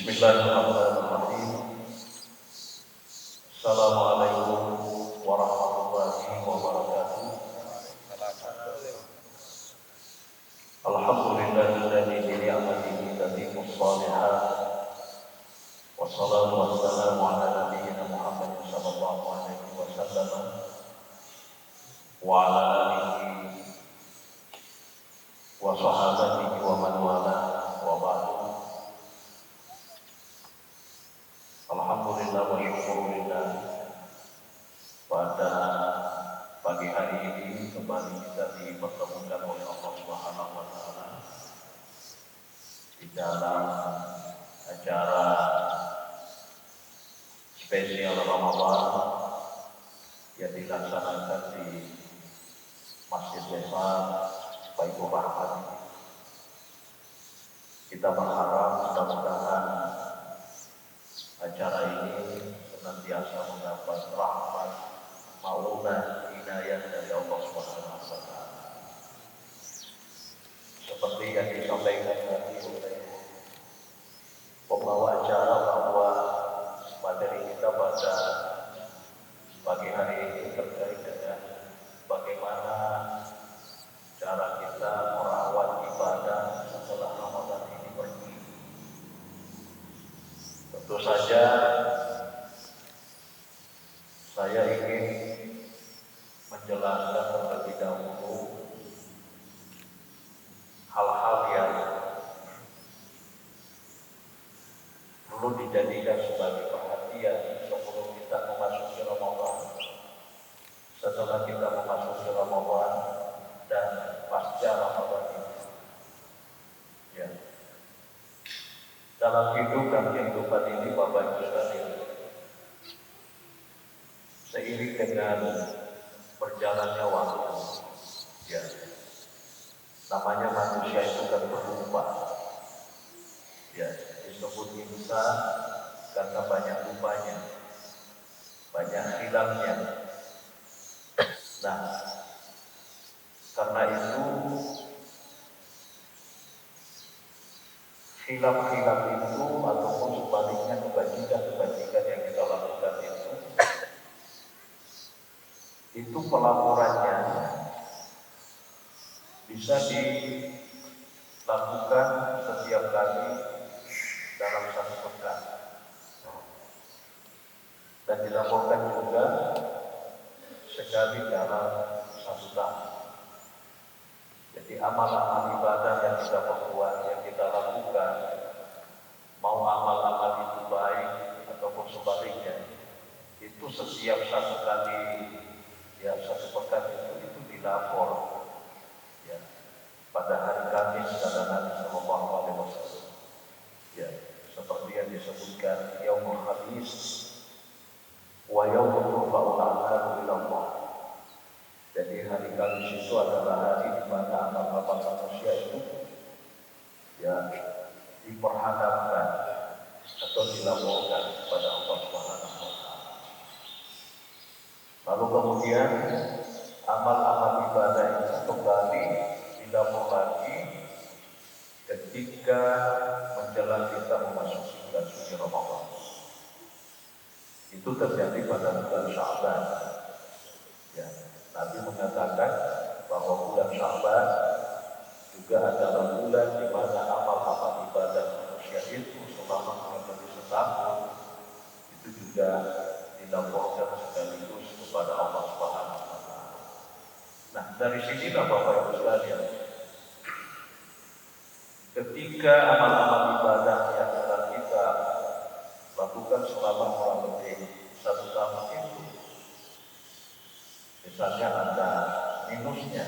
Bismillahirrahmanirrahim. Assalamualaikum warahmatullahi wabarakatuh. Alhamdulillahilladzi bi ni'matihi tatimmus shalihat. Wassalatu wassalamu ala nabiyyina Muhammadin sallallahu alaihi wasallam wa ala alihi wa sahabatihi wa man wala wa ba'du. Alhamdulillah wa syukurillah, pada pagi hari ini kembali kita dipertemukan oleh Allah Subhanahu wa taala di dalam acara spesial Ramadan yang dilaksanakan di Masjid Besar Baitur Rahman. Kita berharap mudah-mudahan acara ini senantiasa mendapat rahmat, maunah, inayah dari Allah Subhanahu wa taala. Seperti yang disampaikan tadi oleh pembawa acara bahwa materi kita pada pagi hari ini terkait dengan bagaimana cara kita merawat ibadah setelah Ramadan ini pergi. Tentu saja saya ingin menjelaskan terlebih dahulu hal-hal yang perlu dijadikan sebagai perhatian sebelum kita memasuki Ramadan, setelah kita memasuki Ramadan, dan pasca Ramadan ini. Ya. Dalam hidup dan kehidupan ini, Bapak Ibu sekalian, seiring dengan berjalannya waktu, ya, namanya manusia itu kan berubah, ya, disebut insan karena banyak lupanya, banyak hilangnya. Nah, karena itu hilaf-hilaf itu ataupun sebaliknya kebajikan-kebajikan yang kita lakukan itu pelaporannya bisa dilakukan setiap kali dalam satu pekan dan dilaporkan juga sekali dalam satu tahun. Jadi amal-amal ibadah yang kita perbuat, yang kita lakukan, mau amal-amal itu baik ataupun sebaliknya, itu setiap satu kali, ya satu pekan itu dilapor, ya, pada hari Kamis kata Nabi Sallallahu Alaihi Wasallam, ya, seperti yang disebutkan Yaumul Khamis wa Yaumul Turfa'ul A'malu ila Allah. Jadi hari Kamis itu adalah hari di mana amal-amal manusia itu, ya, diperhadapkan atau dilaporkan kepada Allah Subhanahu wa taala. Lalu kemudian amal-amal ibadah itu kembali dilapor lagi ketika menjelang kita memasuki bulan suci Ramadan. Itu terjadi pada bulan Sya'ban. Ya, Nabi mengatakan bahwa bulan Sya'ban juga adalah bulan di mana amal-amal ibadah manusia itu selama kurang lebih setahun itu juga dilaporkan sekaligus kepada Allah Subhanahu wa taala. Nah, dari sinilah Bapak Ibu sekalian, ketika amal-amal ibadah yang telah kita lakukan selama kurang lebih satu tahun itu, misalnya ada minusnya,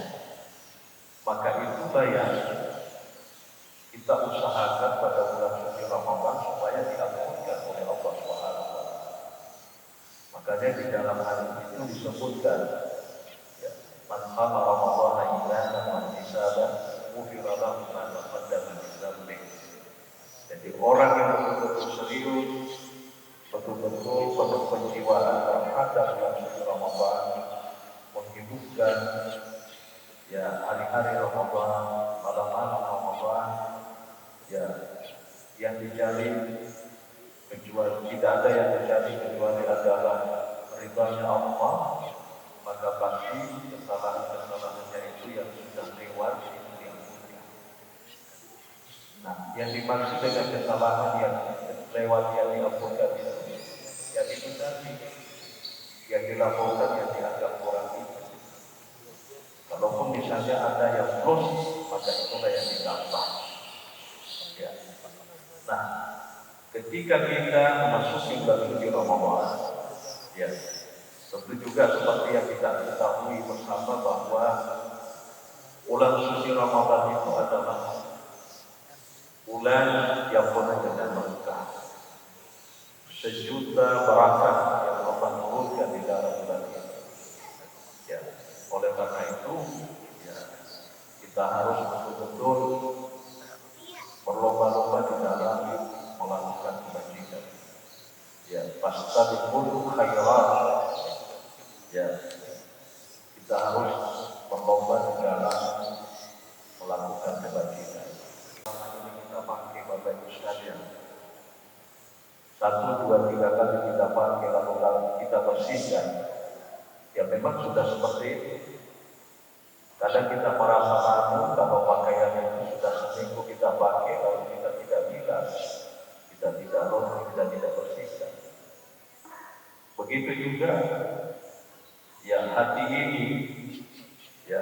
maka itulah yang kita usahakan pada bulan suci Ramadan supaya diampunkan oleh Allah Subhanahu wa taala. Makanya di dalam hadis itu disebutkan, ya, man qama Ramadhana imanan wa ihtisaban ghufira lahu ma taqaddama min dzambihi. Jadi orang yang betul-betul serius, betul-betul penuh penjiwaan terhadap bulan suci Ramadan, menghidupkan, ya, hari-hari Ramadan, malam-malam Ramadan, ya, yang dijalin tidak ada yang terjadi kecuali adalah ridhanya Allah, maka pasti kesalahan-kesalahannya itu yang sudah lewat itu diampunkan. Nah, yang dimaksud dengan kesalahan yang lewat yang diampunkan itu, yang itu tadi, yang dilaporkan yang dianggap kurang itu. Kalaupun misalnya ada yang plus, maka itulah yang ditambah. Ya. Nah, ketika kita memasuki bulan suci Ramadan, ya, tentu juga seperti yang kita ketahui bersama bahwa bulan suci Ramadan itu adalah bulan yang penuh dengan berkah. Sejuta berakat yang Allah turunkan di dalam bulan ini. Ya, oleh karena itu, ya, kita harus betul-betul berlomba-lomba di dalam melakukan kebajikan. Ya, fastabiqul khairat. Ya, kita harus berlomba di dalam melakukan kebajikan. Selama ini kita pakai Bapak Ibu sekalian. 1, 2, 3 kali kita pakai lalu kita bersihkan. Ya memang sudah seperti itu. Kadang kita merasa ragu kalau pakaian itu sudah seminggu kita pakai lalu kita tidak bilas, kita tidak laundry, kita tidak bersihkan. Begitu juga ya hati ini, ya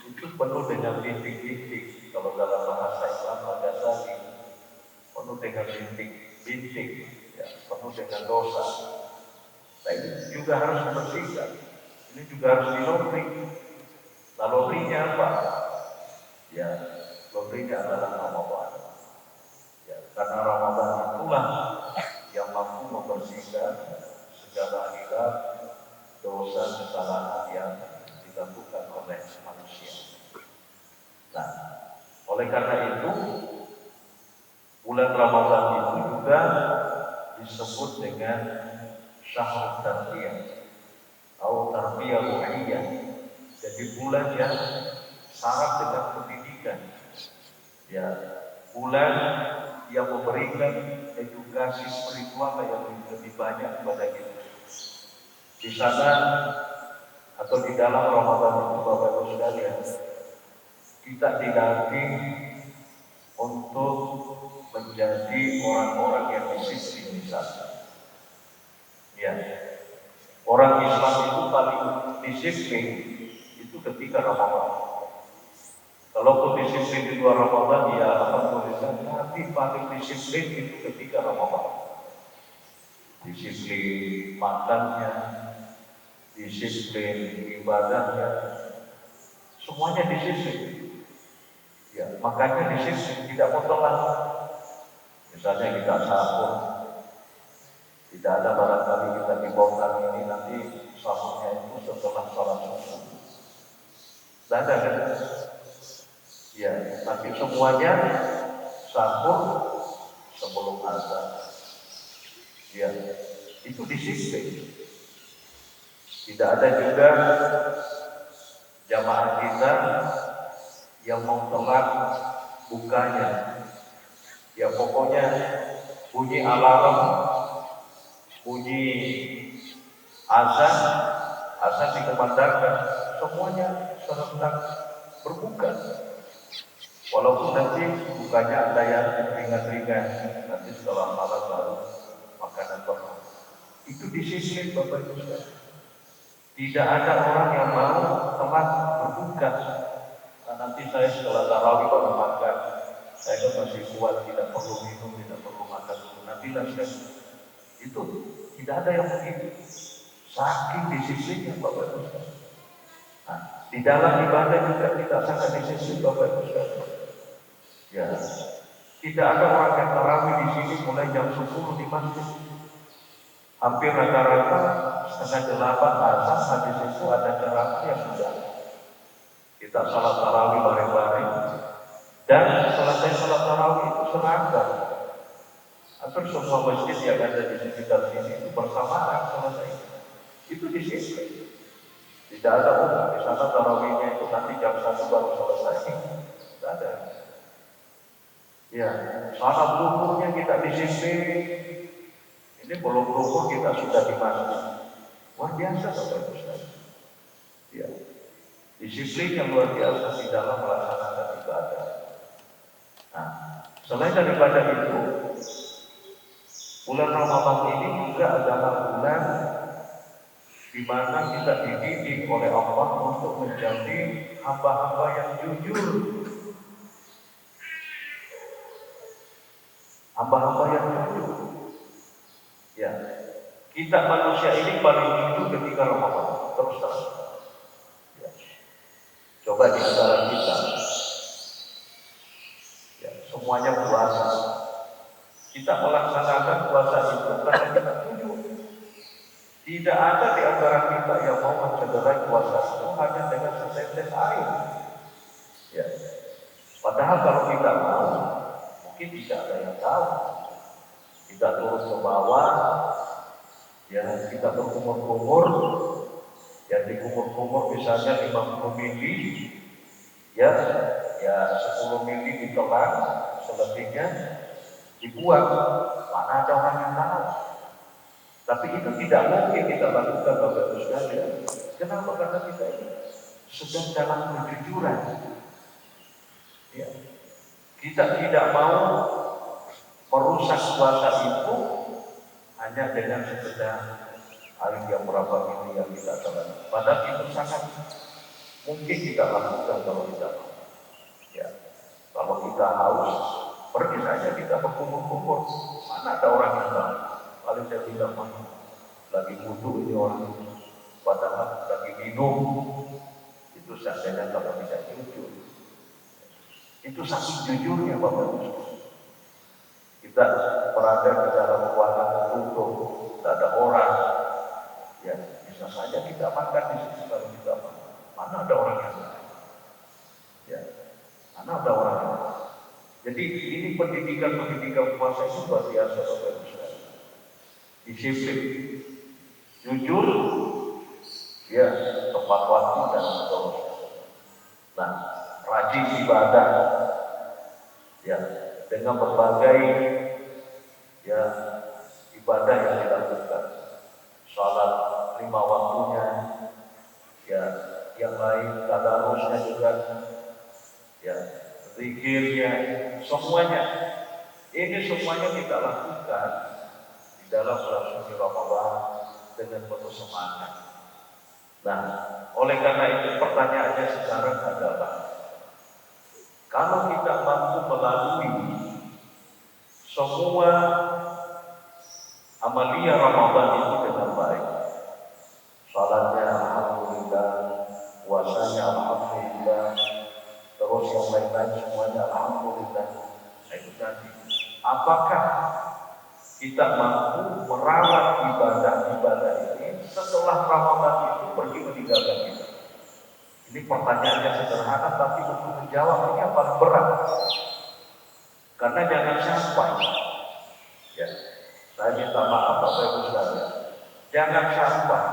itu penuh dengan bintik-bintik. Kalau dalam bahasa Islam Al-Ghazali penuh dengan bintik-bintik, ya, penuh dengan dosa. Nah ini juga harus dibersihkan. Ini juga harus dilondri. Nah laundrynya apa? Ya, laundrynya adalah Ramadan. Ya, karena Ramadan itulah yang mampu membersihkan segala hilaf dosa kesalahan yang dilakukan oleh manusia. Nah, oleh karena itu bulan Ramadan itu juga disebut dengan syahrul tarbiyah atau tarbiyah ruhiyah. Jadi bulan yang syarat dengan pendidikan. Ya, bulan yang memberikan edukasi spiritual yang lebih banyak kepada kita. Di sana atau di dalam Ramadan itu Bapak Ibu sekalian, kita dilatih untuk menjadi orang-orang yang disiplin di sana. Ya, orang Islam itu paling disiplin itu ketika Ramadan. Kalaupun disiplin di luar Ramadan, ya alhamdulillah, tapi paling disiplin itu ketika Ramadan. Disiplin makannya, disiplin ibadahnya, semuanya disiplin. Ya, makanya disiplin tidak mutlak. Misalnya kita sahur, tidak ada barangkali kita dibongkar ini nanti sahurnya itu setelah salat subuh. Tidak ada kan? Ya, tapi semuanya sahur sebelum azan. Ya, itu disiplin. Tidak ada juga jamaah kita yang mau telat bukanya. Ya pokoknya bunyi alarm, bunyi azan dikumandangkan, semuanya serentak berbuka. Walaupun nanti bukanya ada yang ringan-ringan, nanti setelah malam baru makanan berat. Itu disiplin Bapak Ibu sekalian. Tidak ada orang yang mau telat berbuka. Nah, nanti saya setelah tarawih baru makan. Saya kan masih kuat, tidak perlu minum, tidak perlu makan. Nanti lah saya. Itu tidak ada yang begitu. Saking disiplinnya Bapak Ibu sekalian. Nah, di dalam ibadah juga kita sangat disiplin Bapak Ibu sekalian. Ya, tidak ada orang yang tarawih di sini mulai jam 10 di masjid. Hampir rata-rata setengah 8 azan, habis itu ada ceramah yang sudah. Kita salat tarawih bareng-bareng dan selesai salat tarawih itu seragam. Hampir semua masjid yang ada di sekitar sini itu bersamaan selesai. Itu disiplin. Tidak ada di sana tarawihnya itu nanti jam 1 baru selesai. Tidak ada. Ya, salat zuhurnya kita disiplin. Ini belum rukun kita sudah di masjid. Luar biasa Bapak Ibu sekalian. Ya. Disiplin yang luar biasa di dalam melaksanakan ibadah. Nah, selain daripada itu, bulan Ramadan ini juga adalah bulan di mana kita dididik oleh Allah untuk menjadi hamba-hamba yang jujur. Hamba-hamba yang jujur. Ya, kita manusia ini paling jujur ketika Ramadan. Terus terang. Ya. Coba di antara kita, ya, semuanya puasa. Kita melaksanakan puasa itu karena kita jujur. Tidak ada di antara kita yang mau mencederai puasa itu hanya dengan setetes air. Ya. Padahal kalau kita mau, mungkin tidak ada yang tahu. Kita turun ke bawah, ya kita berkumur-kumur, ya di kumur-kumur misalnya 50 mili, ya 10 mili ditelan, selebihnya dibuang. Mana ada orang yang tahu? Tapi itu tidak mungkin kita lakukan Bapak Ibu sekalian. Kenapa? Karena kita ini sedang dalam kejujuran. Ya. Kita tidak mau merusak puasa itu hanya dengan sekedar hari yang berapa ini yang kita jalan. Padahal itu sangat mungkin kita lakukan kalau kita mau. Ya. Kalau kita haus, pergi saja kita berkumur-kumur. Mana ada orang yang tahu? Paling saya tidak mau lagi wudhu ini orang, padahal lagi minum. Itu seandainya kalau bisa jujur. Itu saking jujurnya Bapak Ibu. Kita berada di dalam ruangan tertutup, tidak ada orang, ya bisa saja kita makan di situ kalau kita makan. Mana ada orang yang lain? Ya, mana ada orang yang lain? Jadi ini pendidikan puasa itu luar biasa Bapak Ibu sekalian. Disiplin, jujur, ya tepat waktu dan seterusnya. Nah, rajin ibadah, ya dengan berbagai ya ibadah yang dilakukan, salat 5 waktunya, ya yang lain tadarusnya juga, ya zikirnya, semuanya. Ini semuanya kita lakukan di dalam bulan suci Ramadan dengan penuh semangat. Nah, oleh karena itu pertanyaannya sekarang adalah, kalau kita mampu melalui semua amalia Ramadan itu dengan baik, salatnya alhamdulillah, puasanya alhamdulillah, terus yang lain-lain semuanya alhamdulillah. Itu tadi, apakah kita mampu merawat ibadah-ibadah ini setelah Ramadan itu pergi meninggalkan kita? Ini pertanyaannya sederhana, tapi untuk menjawab ini paling berat. Karena jangan sampai, ya, saya minta maaf Bapak Ibu sekalian, jangan sampai,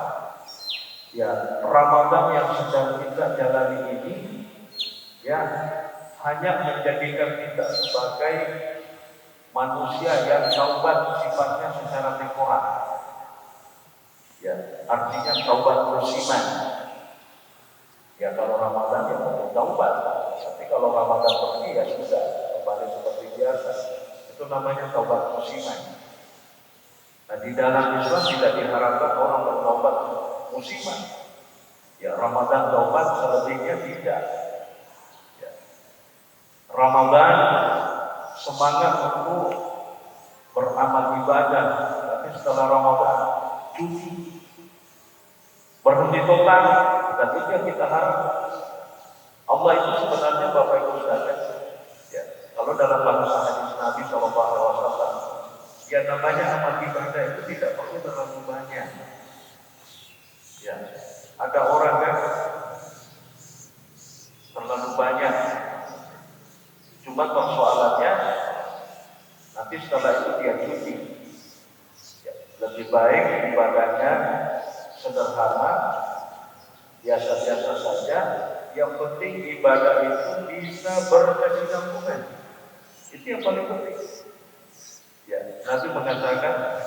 ya Ramadan yang sedang kita jalani ini, ya hanya menjadikan kita sebagai manusia yang taubat sifatnya secara temporer. Ya, artinya taubat musiman. Ya kalau Ramadan ya untuk taubat. Tapi kalau Ramadan pergi ya sudah kembali seperti biasa. Itu namanya taubat musiman. Nah di dalam Islam tidak diharapkan orang bertaubat musiman. Ya Ramadan taubat, selebihnya tidak. Ya. Ramadan semangat untuk beramal ibadah, tapi setelah Ramadan cuti, berhenti total. Dan itu yang kita harap. Allah itu sebenarnya Bapak Ibu sekalian, ya, kalau dalam bahasa hadis Nabi SAW, ya namanya amal ibadah itu tidak perlu terlalu banyak. Ya, ada orang kan terlalu banyak. Cuma persoalannya nanti setelah itu dia cuti. Ya, lebih baik ibadahnya sederhana, biasa-biasa saja. Yang penting ibadah itu bisa berkesinambungan. Itu yang paling penting. Ya, Nabi mengatakan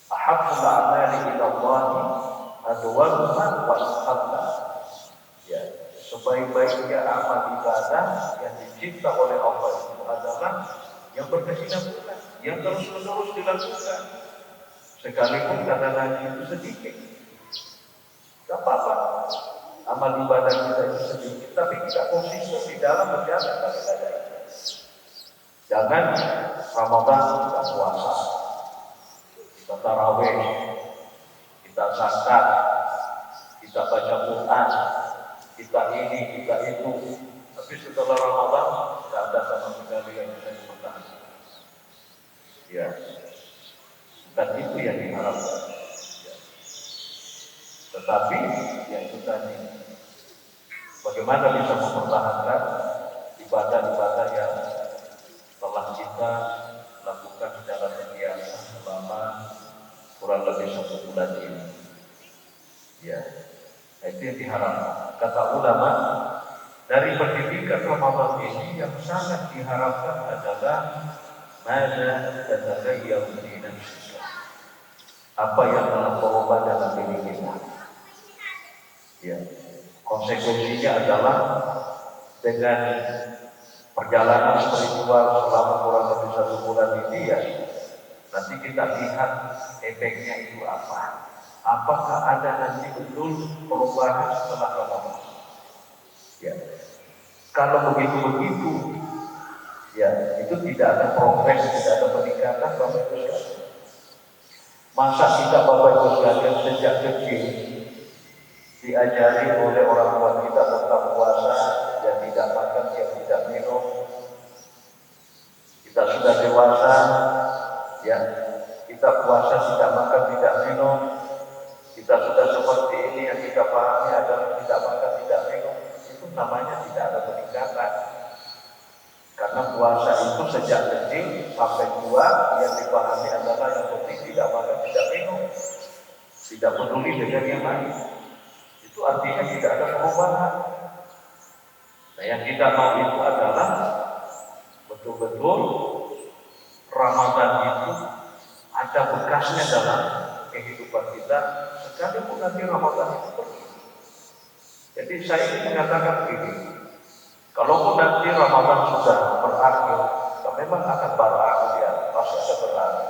Ahabbul a'mali ila Allah adwamuha wa ashabba. Ya, sebaik-baiknya amal ibadah yang dicipta oleh Allah itu adalah yang berkesinambungan, yang terus-menerus dilakukan. Sekalipun kadang-kadang itu sedikit, tidak apa-apa. Amal ibadah kita itu sedikit, tapi kita konsisten di dalam menjalankan ibadah itu. Jangan Ramadan kita puasa, kita tarawih, kita zakat, kita baca Quran, kita ini, kita itu. Tapi setelah Ramadan tidak ada sama sekali yang bisa dipertahankan. Ya, bukan itu yang diharapkan. Ya. Tetapi yang itu tadi, bagaimana bisa mempertahankan ibadah-ibadah yang telah kita lakukan secara terbiasa selama kurang lebih 1 bulan ini. Ya, itu yang diharapkan. Kata ulama, dari pendidikan Ramadan ini yang sangat diharapkan adalah mana tatagayyaru fi nafsika, apa yang telah berubah dalam diri kita. Ya, konsekuensinya adalah dengan perjalanan spiritual selama kurang lebih 1 bulan ini, ya nanti kita lihat efeknya itu apa. Apakah ada nanti betul perubahan setelah Ramadan? Ya, kalau begitu, ya itu tidak ada progres, tidak ada peningkatan, Bapak Ibu sekalian. Masa kita Bapak Ibu sekalian sejak kecil diajari oleh orang tua kita tentang puasa, yang tidak makan, yang tidak minum. Kita sudah dewasa, ya kita puasa, tidak makan, tidak minum. Kita sudah seperti ini, yang kita pahami adalah tidak makan, tidak minum. Itu namanya tidak ada peningkatan. Karena puasa itu sejak kecil sampai tua yang dipahami adalah yang penting tidak makan, tidak minum, tidak peduli dengan yang lain. Itu artinya tidak ada perubahan. Nah, yang kita mau itu adalah betul-betul Ramadan itu ada bekasnya dalam kehidupan kita, sekalipun nanti Ramadan itu pergi. Jadi saya ingin mengatakan begini, kalaupun nanti Ramadan sudah berakhir, memang akan berakhir, ya pasti akan berakhir.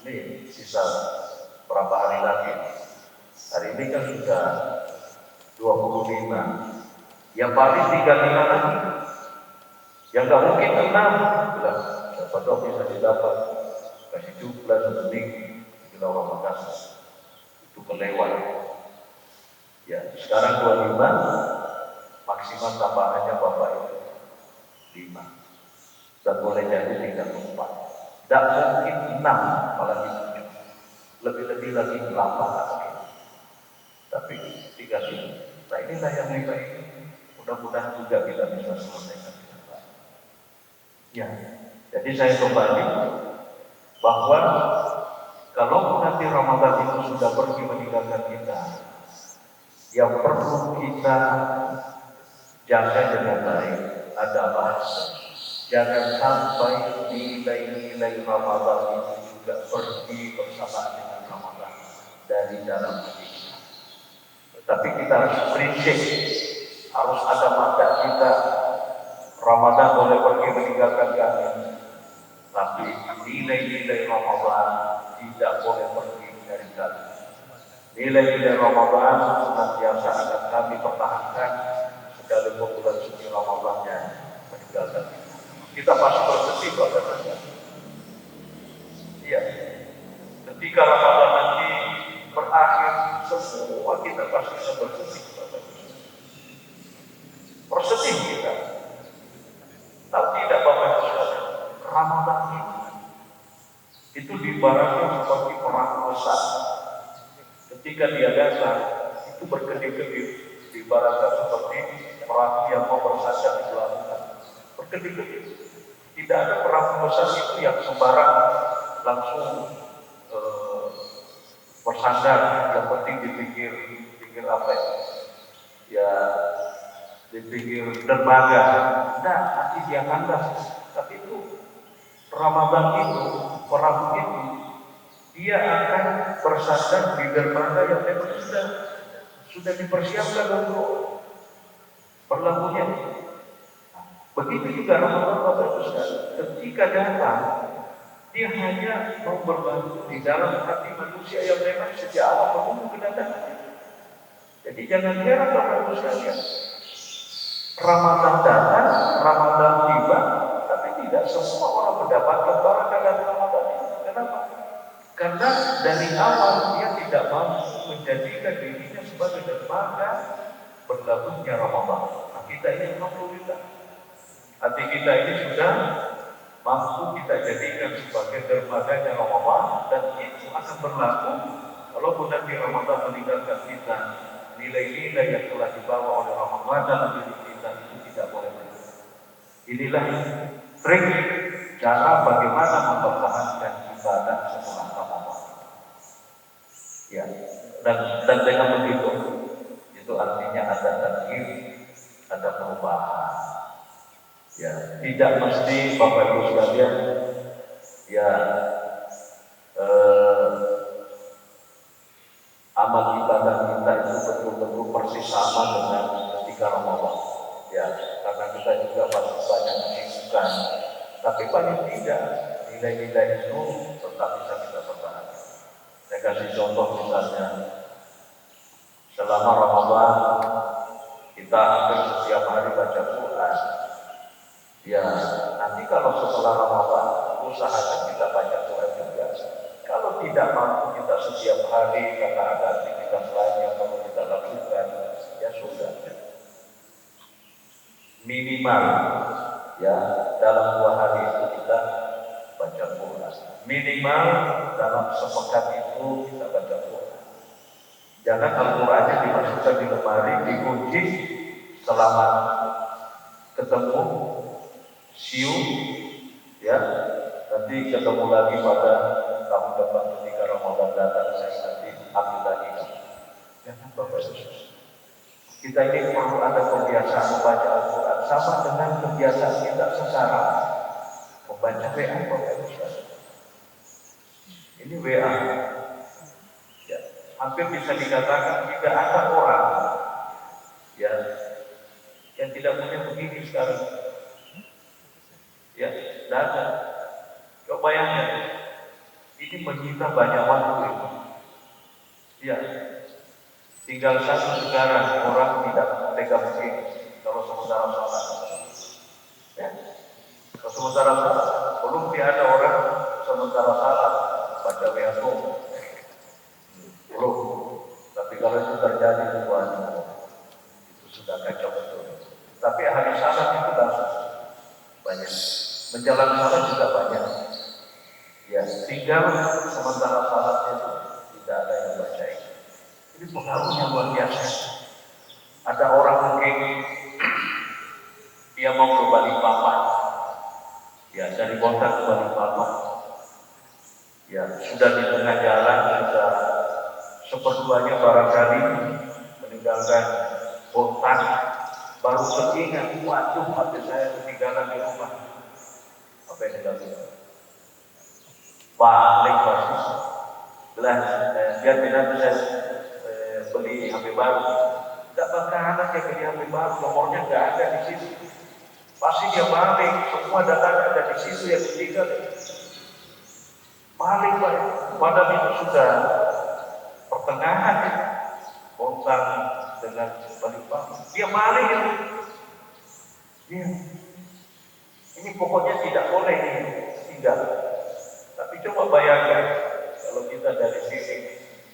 Ini sisa berapa hari lagi? Hari ini kan sudah 25, yang paling 35 lagi, yang nggak mungkin 6, bilang siapa tahu bisa didapat kasih jumlah sebening di Ramadan itu kelewat. Ya sekarang 25, maksimal tambahannya Bapak itu 5, dan boleh jadi 34, tidak mungkin 6, malah 7, lebih-lebih lagi 8, tapi 3. Nah inilah yang baik. Mudah-mudahan juga kita bisa selesaikan dengan baik. Ya, jadi saya kembali bahwa kalau nanti Ramadan itu sudah pergi meninggalkan kita, yang perlu kita jaga dengan baik adalah jangan sampai nilai-nilai Ramadan itu juga pergi bersama dengan Ramadan dari dalam hati kita. Tapi kita harus prinsip, harus ada mata kita. Ramadan boleh pergi meninggalkan kami, tapi nilai-nilai Ramadan tidak boleh pergi dari kami. Nilai-nilai Ramadan senantiasa akan kami pertahankan sekalipun bulan suci Ramadannya meninggalkan kita. Kita pasti bersedih pada saja. Iya, ketika Ramadan nanti berakhir, semua kita pasti akan bersedih. Bersedih kita. Tapi tidak Bapak Ibu sekalian, Ramadan itu diibaratkan seperti perang besar. Ketika dia datang, itu berkedip-kedip, diibaratkan seperti perahu yang mau bersandar di belakang. Berkedip-kedip. Tidak ada perahu besar itu yang sembarang langsung bersandar, yang penting di pinggir apa ya, di pinggir dermaga. Nah, nanti dia kandas. Tapi itu Ramadan itu, perahu itu dia akan bersandar di dermaga yang memang sudah dipersiapkan untuk berlabuhnya. Begitu juga Ramadan Bapak Ibu sekalian, ketika datang dia hanya mau berlabuh di dalam hati manusia yang memang sejak awal menunggu kedatangannya. Jadi jangan heran Bapak Ibu sekalian, Ramadan datang, Ramadan tiba, tapi tidak semua orang mendapatkan barakah dari Ramadan ini. Kenapa? Karena dari awal dia tidak mampu menjadikan dirinya sebagai dermaga berlabuhnya Ramadan. Nah, kita ini alhamdulillah, hati kita ini sudah mampu kita jadikan sebagai dermaganya Ramadan, dan itu akan berlaku walaupun nanti Ramadan meninggalkan kita. Nilai-nilai yang telah dibawa oleh Ramadan dalam diri kita itu tidak boleh berhenti. Inilah trik cara bagaimana mempertahankan ibadah setelah Ramadan. Ya, dan dengan begitu itu artinya ada takdir, ada perubahan. Ya, tidak mesti Bapak Ibu sekalian ya amal ibadah kita itu betul-betul persis sama dengan ketika Ramadan. Ya, karena kita juga pasti banyak kesibukan, tapi paling tidak nilai-nilai itu tetap bisa kita pertahankan. Saya kasih contoh misalnya, selama Ramadan kita hampir setiap hari baca Quran. Ya, nanti kalau setelah Ramadan usahakan kita baca Quran juga. Kalau tidak mampu kita setiap hari karena ada aktivitas lain yang perlu kita lakukan, ya sudah. Minimal ya dalam 2 hari itu kita baca Quran. Minimal dalam sepekan itu kita baca Quran. Jangan Al-Qurannya dimasukkan di lemari, dikunci selama ketemu siu, ya nanti ketemu lagi pada tahun depan ketika Ramadan datang saya nanti ambil lagi. Jangan Bapak Ibu. Kita ini perlu ada kebiasaan membaca Al-Quran sama dengan kebiasaan kita sekarang membaca WA Bapak Ibu. Ini WA. Ya, hampir bisa dikatakan tidak ada orang ya yang tidak punya begini sekarang. Ya, tidak ada. Coba bayangkan, ini menyita banyak waktu ini. Ya, tinggal satu sekarang orang tidak tega begini kalau sementara salat. Ya, kalau sementara salat, belum ada orang sementara salat baca WA belum. Tapi kalau itu terjadi itu sudah kacau betul. Tapi hari salat itu langsung banyak. Menjalankan salat juga banyak. Ya, tinggal sementara salatnya itu tidak ada yang baca. Ini pengaruhnya luar biasa. Ada orang mungkin dia mau ke Balikpapan. Ya, dari kota ke Balikpapan. Ya, sudah di tengah jalan, sudah seperduanya barangkali meninggalkan kontak, baru teringat, waduh, hati saya ketinggalan di rumah. Apa yang dilakukan? Balik pasti. Dia tidak bisa beli HP baru. Tidak bakalan dia beli HP baru, nomornya tidak ada di situ. Pasti dia balik, semua datanya ada di situ yang ditinggal. Balik, padahal itu sudah pertengahan kontak dengan Balikpapan. Dia balik ya. Ya. Ini pokoknya tidak boleh tinggal. Tapi coba bayangkan kalau kita dari sini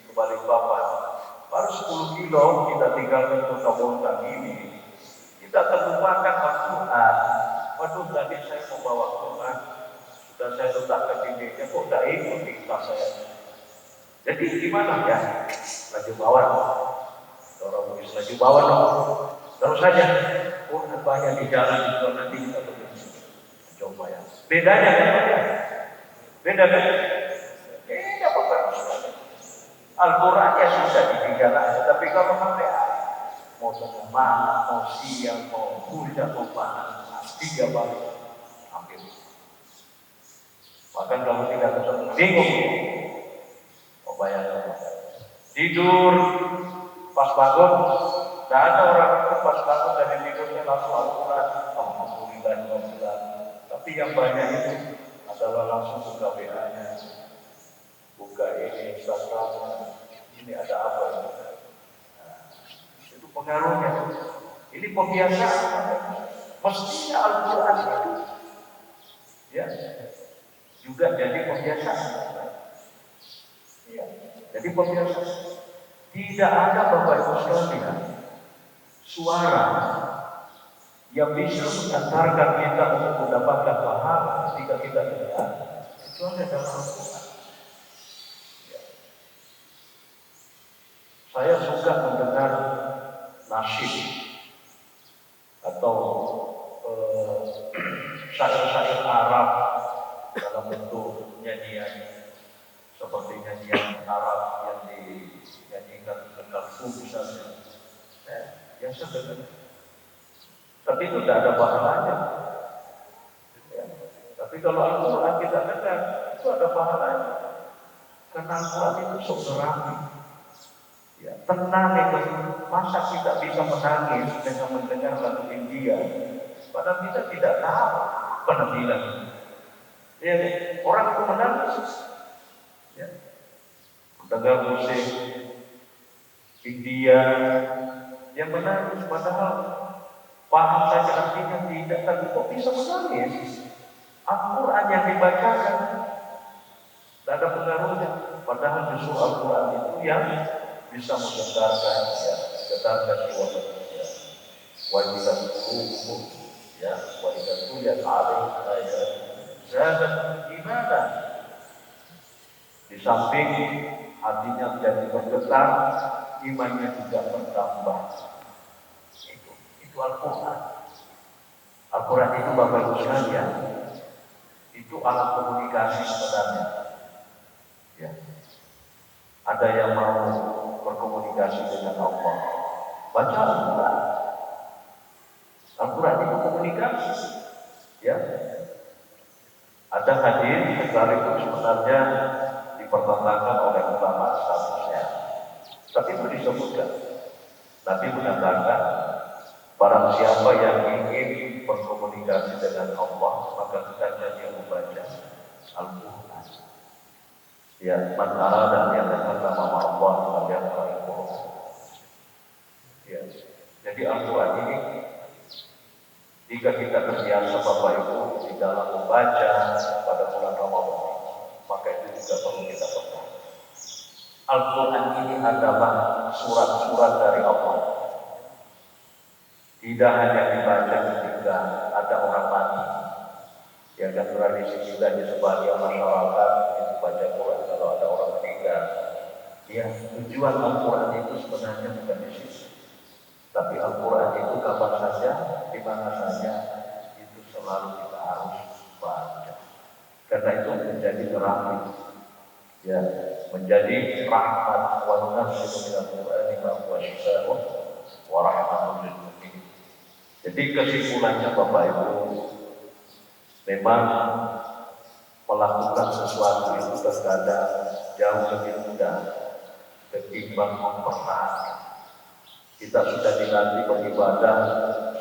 ke Balikpapan, baru 10 kilo kita tinggalkan kota Bontang ini, kita terlupakan Al-Quran. Waduh, tadi saya membawa Quran, sudah saya letakkan di meja, kok tidak ikut di tas saya. Jadi gimana ya? Laju bawah, orang Bugis laju bawah dong. Terus saja, Quran banyak di jalan itu nanti kita begini. Coba ya. Bedanya apa? Beda kan? Beda Bapak Ibu. Al-Qurannya susah ditinggal, tapi kalau sampai mau tengah malam, mau siang, mau hujan, mau panas, pasti dia balik. Hampir. Bahkan kalau tidak ketemu, bingung. tidur, pas bangun, tidak ada orang itu pas bangun dari tidurnya langsung Al-Quran, alhamdulillah. Tapi yang banyak itu adalah langsung buka WA-nya, buka ini Instagram, ini ada apa ini? Nah, itu pengaruhnya. Ini pembiasaan. Mestinya Al-Quran itu ya juga jadi pembiasaan. Ya, jadi pembiasaan. Tidak ada Bapak Ibu sekalian suara yang bisa mengantarkan kita untuk mendapatkan pahala ketika kita dengar kecuali dalam Al-Quran. Ya. Saya suka mendengar nasyid atau syair-syair Arab dalam bentuk nyanyian seperti nyanyian Arab yang dinyanyikan Kalfu misalnya. Biasa dengar. Tapi itu tidak ada pahalanya. Ya. Tapi kalau Al-Quran kita dengar, itu ada pahalanya. Karena Al-Quran itu sederhana. Ya, tenang itu. Masa kita bisa menangis dengan mendengar lagu India? Padahal kita tidak tahu penampilan. Ya, orang itu menangis. Ya. Mendengar musik India yang menangis, padahal paham saja artinya tidak, tapi kok bisa menangis? Al-Quran yang dibacakan tidak ada pengaruhnya, padahal justru Al-Quran itu yang bisa menggetarkan ya, getarkan jiwa manusia. Wajiban tubuh ya, wajiban tuliat alih ayat zakat gimana? Di samping hatinya menjadi bergetar, imannya juga bertambah. Itu Al-Quran. Al-Quran itu Bapak Ibu sekalian, itu alat komunikasi sebenarnya. Ya. Ada yang mau berkomunikasi dengan Allah, baca Al-Quran. Al-Quran itu komunikasi. Ya. Ada hadis sekaligus sebenarnya dipertentangkan oleh ulama statusnya. Tapi itu disebutkan. Nabi mengatakan, barang siapa yang ingin berkomunikasi dengan Allah, maka hendaknya dia membaca Al-Quran. Ya, man arada yang nama Allah yang Al-Quran. Ya, jadi Al-Quran ini, jika kita terbiasa Bapak Ibu di dalam membaca pada bulan Ramadan, maka itu juga perlu kita pegang. Al-Quran ini adalah surat-surat dari Allah. Tidak hanya dibaca ketika ada orang mati. Yang ada tradisi juga di sebagian masyarakat itu baca Quran kalau ada orang meninggal. Ya, tujuan Al-Quran itu sebenarnya bukan di situ. Tapi Al-Quran itu kapan saja, di mana saja, itu selalu kita harus baca. Karena itu menjadi terapi. Ya, menjadi rahmat wa nunazzilu minal Qur'ani ma huwa syifaa'un wa rahmatun lil mu'minin. Jadi kesimpulannya Bapak Ibu, memang melakukan sesuatu itu terkadang jauh lebih mudah ketimbang mempertahankan. Kita sudah dilatih beribadah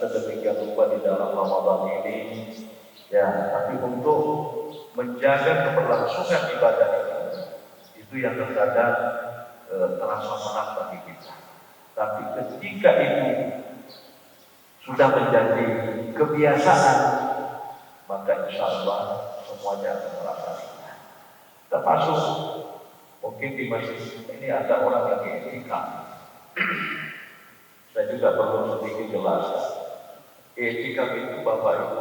sedemikian rupa di dalam Ramadan ini, ya, tapi untuk menjaga keberlangsungan ibadah ini, itu yang terkadang terasa berat bagi kita. Tapi ketika itu sudah menjadi kebiasaan, maka insya Allah semuanya akan terasa ringan. Termasuk mungkin di masjid ini ada orang yang etikaf. Saya juga perlu sedikit jelaskan. Etikaf itu Bapak Ibu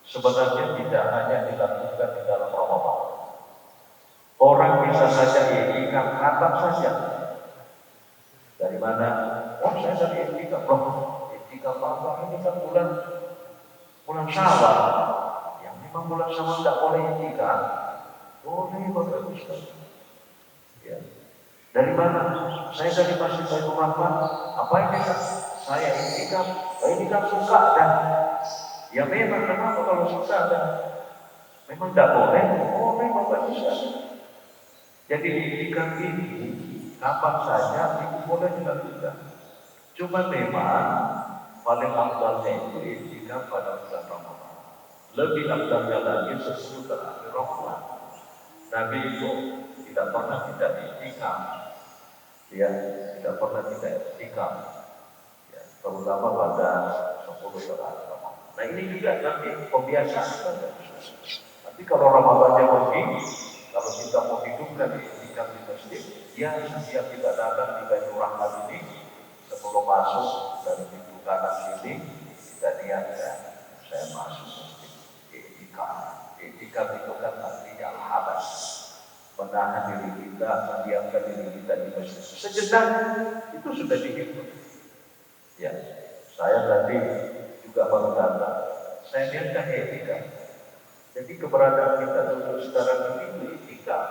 sebenarnya tidak hanya dilakukan di dalam Ramadan. Orang bisa saja etikaf kapan saja. Dari mana? Oh, saya dari etikaf. Etikaf apa? Ini kan bulan Syawal. Yang memang bulan Syawal tidak boleh etikaf. Boleh Bapak Ibu sekalian. Ya. Dari mana? Saya dari Masjid Baitur Rahman. Apa ini kan? Saya etikaf. Etikaf suka dan ya memang kenapa kalau suka dan memang tidak boleh. Boleh Bapak Ibu sekalian. Jadi etikaf ini kapan saja itu boleh dilakukan. Cuma memang paling afdalnya itu iktikaf pada bulan Ramadan. Lebih afdalnya lagi sesudah akhir Ramadan. Nabi itu tidak pernah tidak iktikaf, ya, tidak pernah tidak iktikaf, ya, terutama pada 10 terakhir Ramadan. Nah ini juga nanti pembiasaan saja. Nanti kalau Ramadannya lebih, kalau kita mau hidupkan iktikaf di masjid, ya setiap kita datang di Baitur Rahman ini, sebelum masuk dari pintu kanan sini, kita niatkan saya masuk masjid iktikaf. Iktikaf itu kan artinya al-habas, menahan diri kita, mendiamkan diri kita di masjid sejenak, itu sudah dihitung. Ya, saya tadi juga baru datang, saya niatkan iktikaf. Jadi keberadaan kita dulu sekarang ini iktikaf.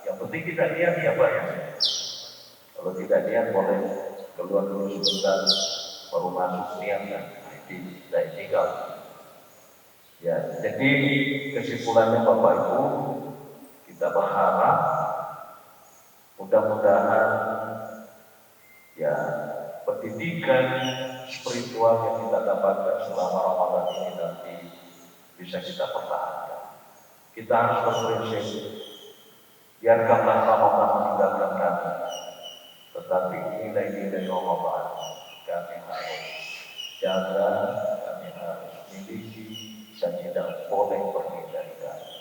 Yang penting kita niat ya Pak ya. Kalau tidak niat boleh keluar dulu sebentar, baru masuk niatkan. Nah, ini saya iktikaf. Ya, jadi kesimpulannya Bapak Ibu, kita berharap mudah-mudahan ya pendidikan spiritual yang kita dapatkan selama Ramadan ini nanti bisa kita pertahankan. Kita harus berprinsip, biarkanlah Ramadan meninggalkan kami, tetapi nilai-nilai Ramadan kami harus jaga, kami harus miliki, dan tidak boleh pergi dari kami.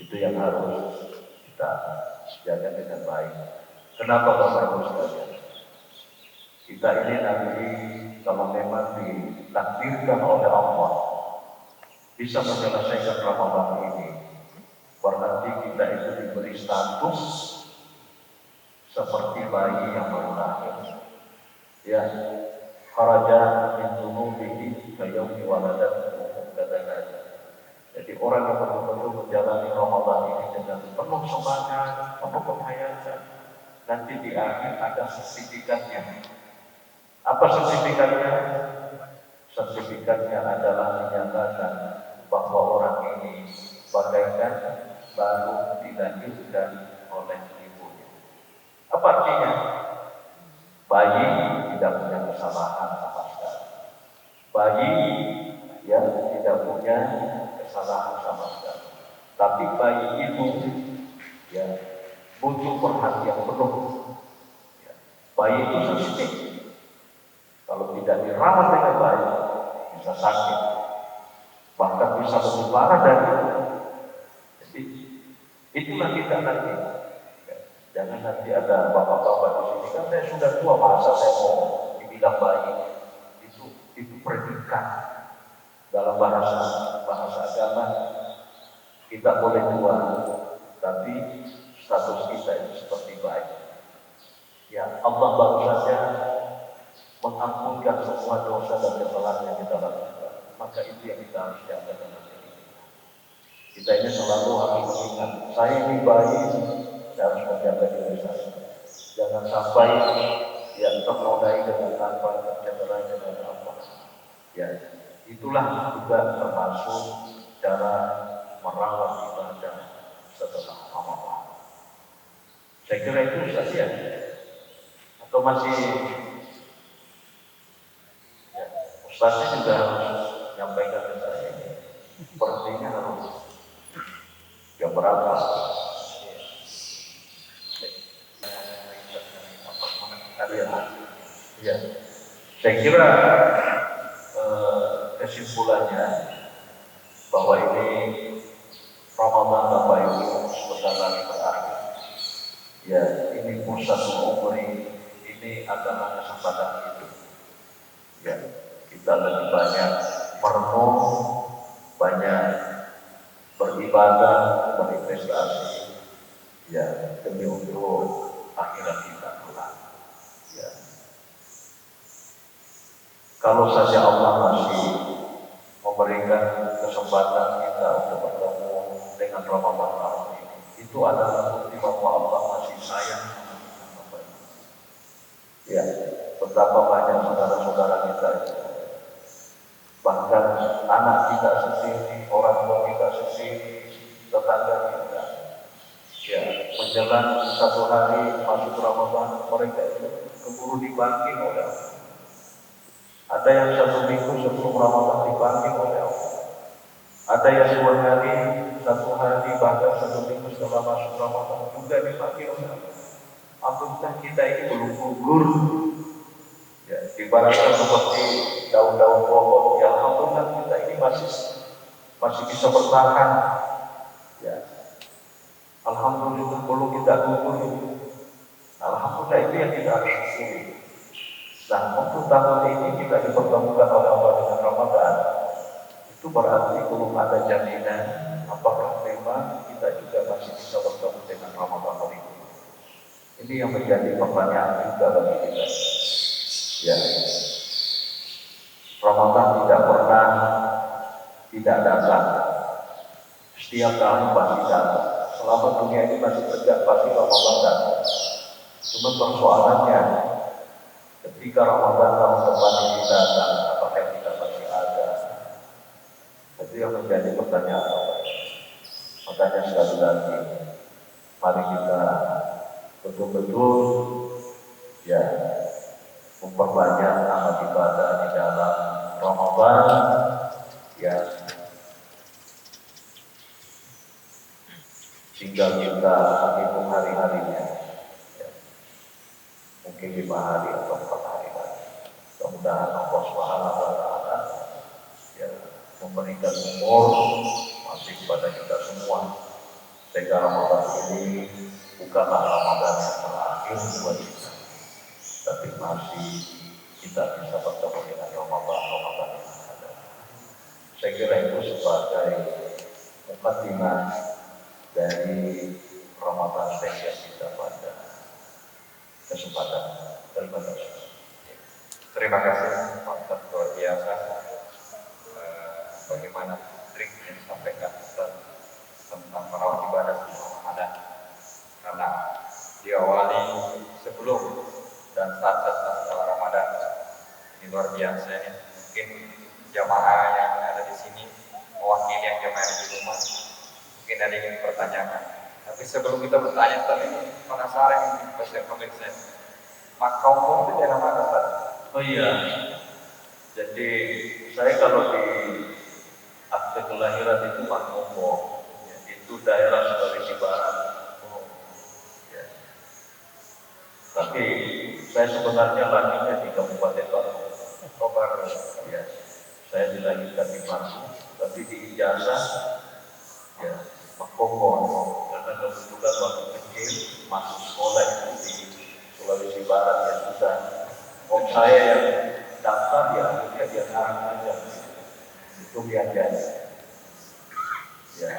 Itu yang harus kita jaga dengan baik. Kenapa Bapak Ibu sekalian? Kita ini nanti kalau memang ditakdirkan oleh Allah bisa menyelesaikan Ramadan ini, berarti kita itu diberi status seperti bayi yang baru lahir. Ya, kharaja min dunubihi kayaumi waladatuhu kadang-kadang. Jadi orang yang betul-betul menjalani Ramadan ini dengan penuh semangat, penuh penghayatan, nanti di akhir ada sertifikatnya. Apa sertifikatnya? Sertifikatnya adalah menyatakan bahwa orang ini bagaikan baru dilahirkan oleh ibunya. Apa artinya? Bayi tidak punya kesalahan sama sekali. Bayi yang tidak punya kesalahan sama sekali. Tapi bayi itu ya butuh perhatian penuh. Ya. Bayi itu sensitif. Kalau tidak dirawat dengan baik, bisa sakit, bahkan bisa lebih parah dari itu. Jadi itulah kita nanti. Jangan nanti ada bapak-bapak di sini, kan saya sudah tua, masa saya mau dibilang bayi. Itu predikat. Dalam bahasa agama kita boleh tua, tapi status kita itu seperti bayi. Ya Allah baru saja mengampunkan semua dosa dan kesalahan yang kita lakukan. Maka itu yang kita harus jaga dalam diri kita. Kita ini selalu harus mengingat, saya ini bayi, saya harus menjaga diri saya. Jangan sampai yang ternodai dengan tanpa, tercederai dengan apa. Ya, itulah juga termasuk cara merawat ibadah setelah Ramadan. Saya kira itu saja. Atau masih Ustaznya juga harus menyampaikan ke saya ini, sepertinya harus yang berapa? Ya, saya kira kesimpulannya bahwa ini Ramadan Bapak Ibu sebentar lagi berakhir. Ya, ini fursatul umri, ini adalah kesempatan hidup. Ya. Kita lebih banyak merenung, banyak beribadah, berinvestasi, ya demi untuk akhirat kita kelak. Ya. Kalau saja Allah masih memberikan kesempatan kita untuk bertemu dengan Ramadan tahun ini, itu adalah bukti bahwa Allah masih sayang sama kita. Ya, betapa banyak saudara-saudara kita itu. Bahkan anak kita sendiri, orang tua kita sendiri, tetangga kita, ya menjelang satu hari masuk Ramadan, mereka itu keburu dipanggil oleh Allah. Ada yang satu minggu sebelum Ramadan dipanggil oleh Allah. Ada yang 2 hari, 1 hari, bahkan 1 minggu setelah masuk Ramadan juga dipanggil oleh Allah. Apakah kita ini belum gugur? Ya, ibaratnya seperti daun-daun pohon. Ya, alhamdulillah kita ini masih bisa bertahan. Ya, alhamdulillah belum kita gugur. Alhamdulillah itu yang kita harus syukuri. Nah, untuk tahun ini kita dipertemukan oleh Allah dengan Ramadan. Itu berarti belum ada jaminan apakah memang kita juga masih bisa bertemu dengan Ramadan ini. Ini yang menjadi pertanyaan juga bagi kita. Ya, Ramadan tidak pernah tidak datang. Setiap tahun pasti datang. Selama dunia ini masih tegak pasti Ramadan datang. Cuma persoalannya, ketika Ramadan tahun depan ini datang, apakah kita masih ada? Itu yang menjadi pertanyaan. Makanya sekali lagi, mari kita betul-betul ya memperbanyak amal ibadah di dalam Ramadan ya, sehingga kita menghitung hari-harinya ya, mungkin 5 hari atau 4 hari lagi. Mudah-mudahan Allah Subhanahu wa Ta'ala ya memberikan umur masih kepada kita semua, sehingga Ramadan ini bukanlah Ramadan yang terakhir buat kita, tapi masih kita bisa bertemu dengan Ramadan yang ada. Saya kira itu sebagai mukadimah dari Ramadan spesial kita pada kesempatan terbatas. Terima kasih Pak, luar biasa. Bagaimana trik yang disampaikan tentang merawat ibadah di Ramadan, karena diawali sebelum dan saat setelah Ramadan. Ini luar biasa ini. Mungkin jamaah yang ada di sini mewakili yang jamaah di rumah, mungkin ada yang dipertanyakan. Tapi sebelum kita bertanya, tadi penasaran yang pemirsa, Makaupun itu daerah mana, Pak? Oh iya, jadi saya kalau di akte kelahiran itu Makaupun, ya, itu daerah Sulawesi Barat. Ya. Tapi saya sebenarnya lahirnya di Kabupaten Bandung. Ya, saya dilahirkan di Bandung, tapi di ijazah ya Makaupun, karena kebetulan waktu kecil masuk sekolah itu di Sulawesi Barat ya sudah. Om saya yang daftar ya akhirnya dia ngarang aja itu biar ya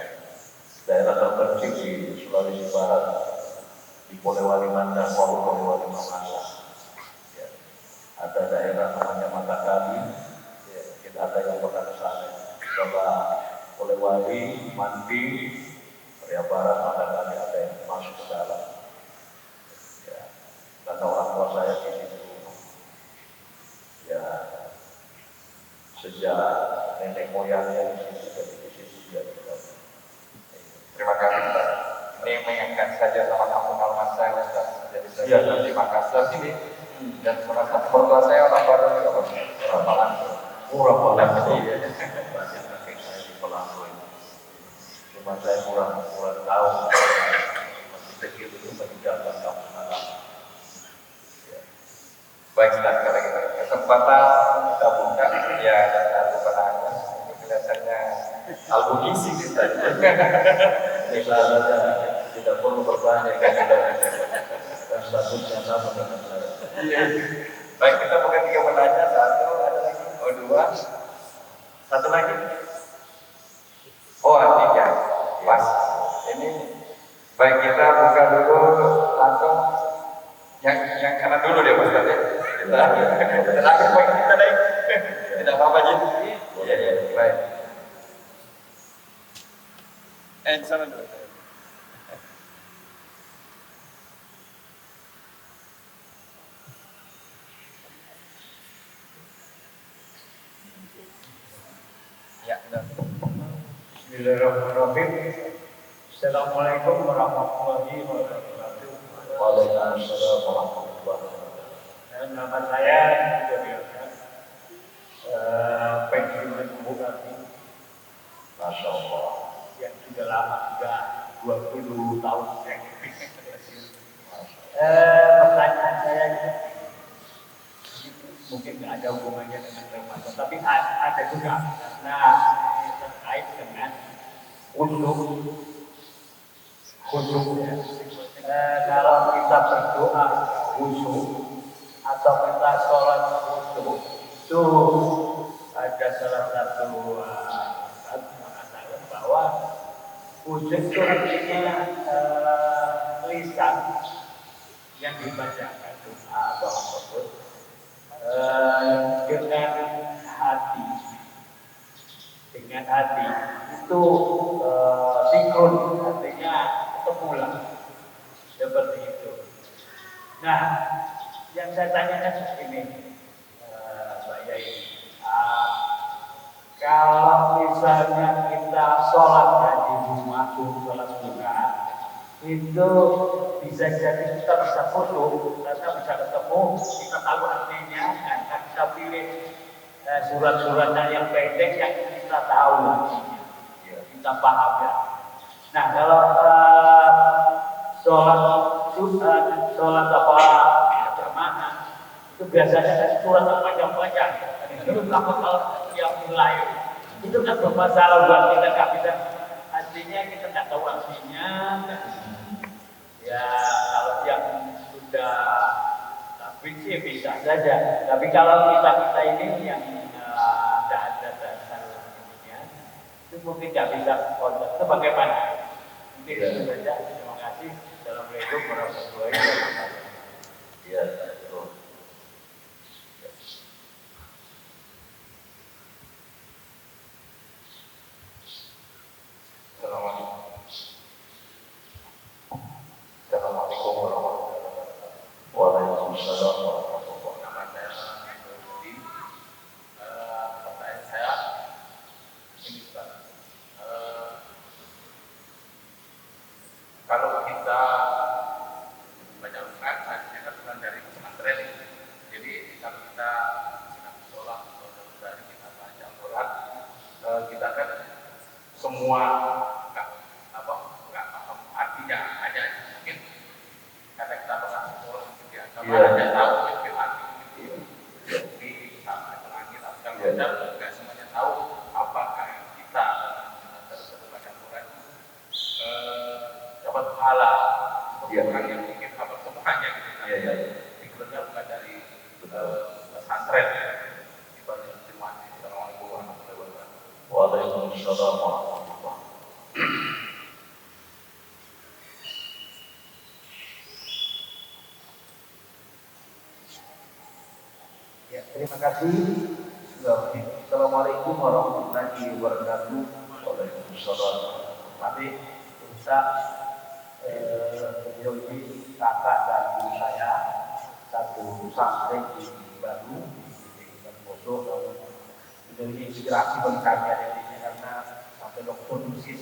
daerah terpencil di Sulawesi Barat di Polewali Mandar, Polewali Mamasa ya. Ada daerah namanya Matakali ya, kita ada yang pernah ke sana setelah Polewali, Mandi, Area Barat, Matakali ada yang masuk ke dalam ya, karena orang tua saya di situ ya sejak nenek moyangnya di situ, jadi di situ dia tinggal. Terima kasih, Pak. Ini mengingatkan saja sama kampung halaman saya, Ustaz. Jadi saya di Makassar sini, dan salah satu mertua saya orang baru juga, Pak. Orang Malang. Murah Malang iya. Banyak kakek saya di Pelanggo ini. Cuma saya kurang tahu masih kecil itu meninggalkan kampung halaman. Baik, Ustaz, kalau kita kesempatan kita buka ya satu penangan. Ini kelihatannya albugizi kita. Ini sahabatnya tidak perlu bertanya kan statusnya sama dengan saya. Baik, kita buka 3 penanya. 1, ada lagi. Oh, 2. 1 lagi. Oh, 3. Pas. Ini baik, kita buka dulu langsung yang kanan dulu deh, Mas. Terakhir baik kita naik. Tidak apa-apa, Jin. Iya, baik. Sana dulu. Ya, Bismillahirrahmanirrahim. Assalamualaikum warahmatullahi wabarakatuh. Waalaikumsalam warahmatullahi wabarakatuh. Nama saya juga biasa pensiun bupati. Masya Allah. Yang sudah lama, sudah 20 tahun saya pensiun. Pertanyaan saya mungkin nggak ada hubungannya dengan Ramadan, tapi ada juga karena terkait dengan khusyuk ya. Kalau kita berdoa khusyuk atau kita sholat khusyuk, itu ada salah satu mengatakan bahwa khusyuk itu artinya lisan yang dibacakan doa atau apapun dengan hati itu sinkron, artinya ketemulah seperti itu. Nah, yang saya tanyakan ini, Mbak Yai, kalau misalnya kita sholat di rumah, sholat sunnah, itu bisa jadi kita bisa khusyuk karena bisa ketemu, kita tahu artinya, dan kita pilih surat-suratnya yang pendek yang kita tahu artinya, kita paham ya. Nah, kalau sholat apa jamaah itu biasanya kan surat panjang-panjang. Itu kalau yang mulai itu kan bermasalah buat kita, nggak bisa artinya, kita nggak tahu artinya. Ya kalau yang sudah tapi sih bisa saja. Tapi kalau kita ini yang tidak ada dasar ininya, itu mungkin nggak bisa kontak. Itu bagaimana? Mungkin itu saja. Terima kasih. Assalamualaikum warahmatullahi wabarakatuh. Ya, betul. Assalamualaikum warahmatullahi wabarakatuh. Waalaikumsalam warahmatullahi wabarakatuh. Nama saya Budi. Pertanyaan saya ini Pak. Kalau kita baca Al-Quran, harusnya kan bukan dari pesantren. Jadi kalau kita sedang sholat atau dari kita baca Al-Quran, kita kan semua nggak paham artinya aja. Mungkin karena kita pernah sekolah gitu ya, sama aja tahu mungkin arti gitu. Jadi sama langit akan baca, nggak semuanya tahu apakah kita tersebut baca Al-Quran dapat pahala orang yang mungkin dapat semuanya gitu kan. Pikirnya bukan dari pesantren. Terima kasih. Assalamualaikum warahmatullahi wabarakatuh. Waalaikumsalam warahmatullahi wabarakatuh. Ya, terima kasih. Assalamualaikum warahmatullahi wabarakatuh. Waalaikumsalam. Tapi Ustaz, beliau ini kakak dan ibu saya, satu santri di Bandung, di Poso. Beliau ini inspirasi bagi kami ini karena sampai dokter musik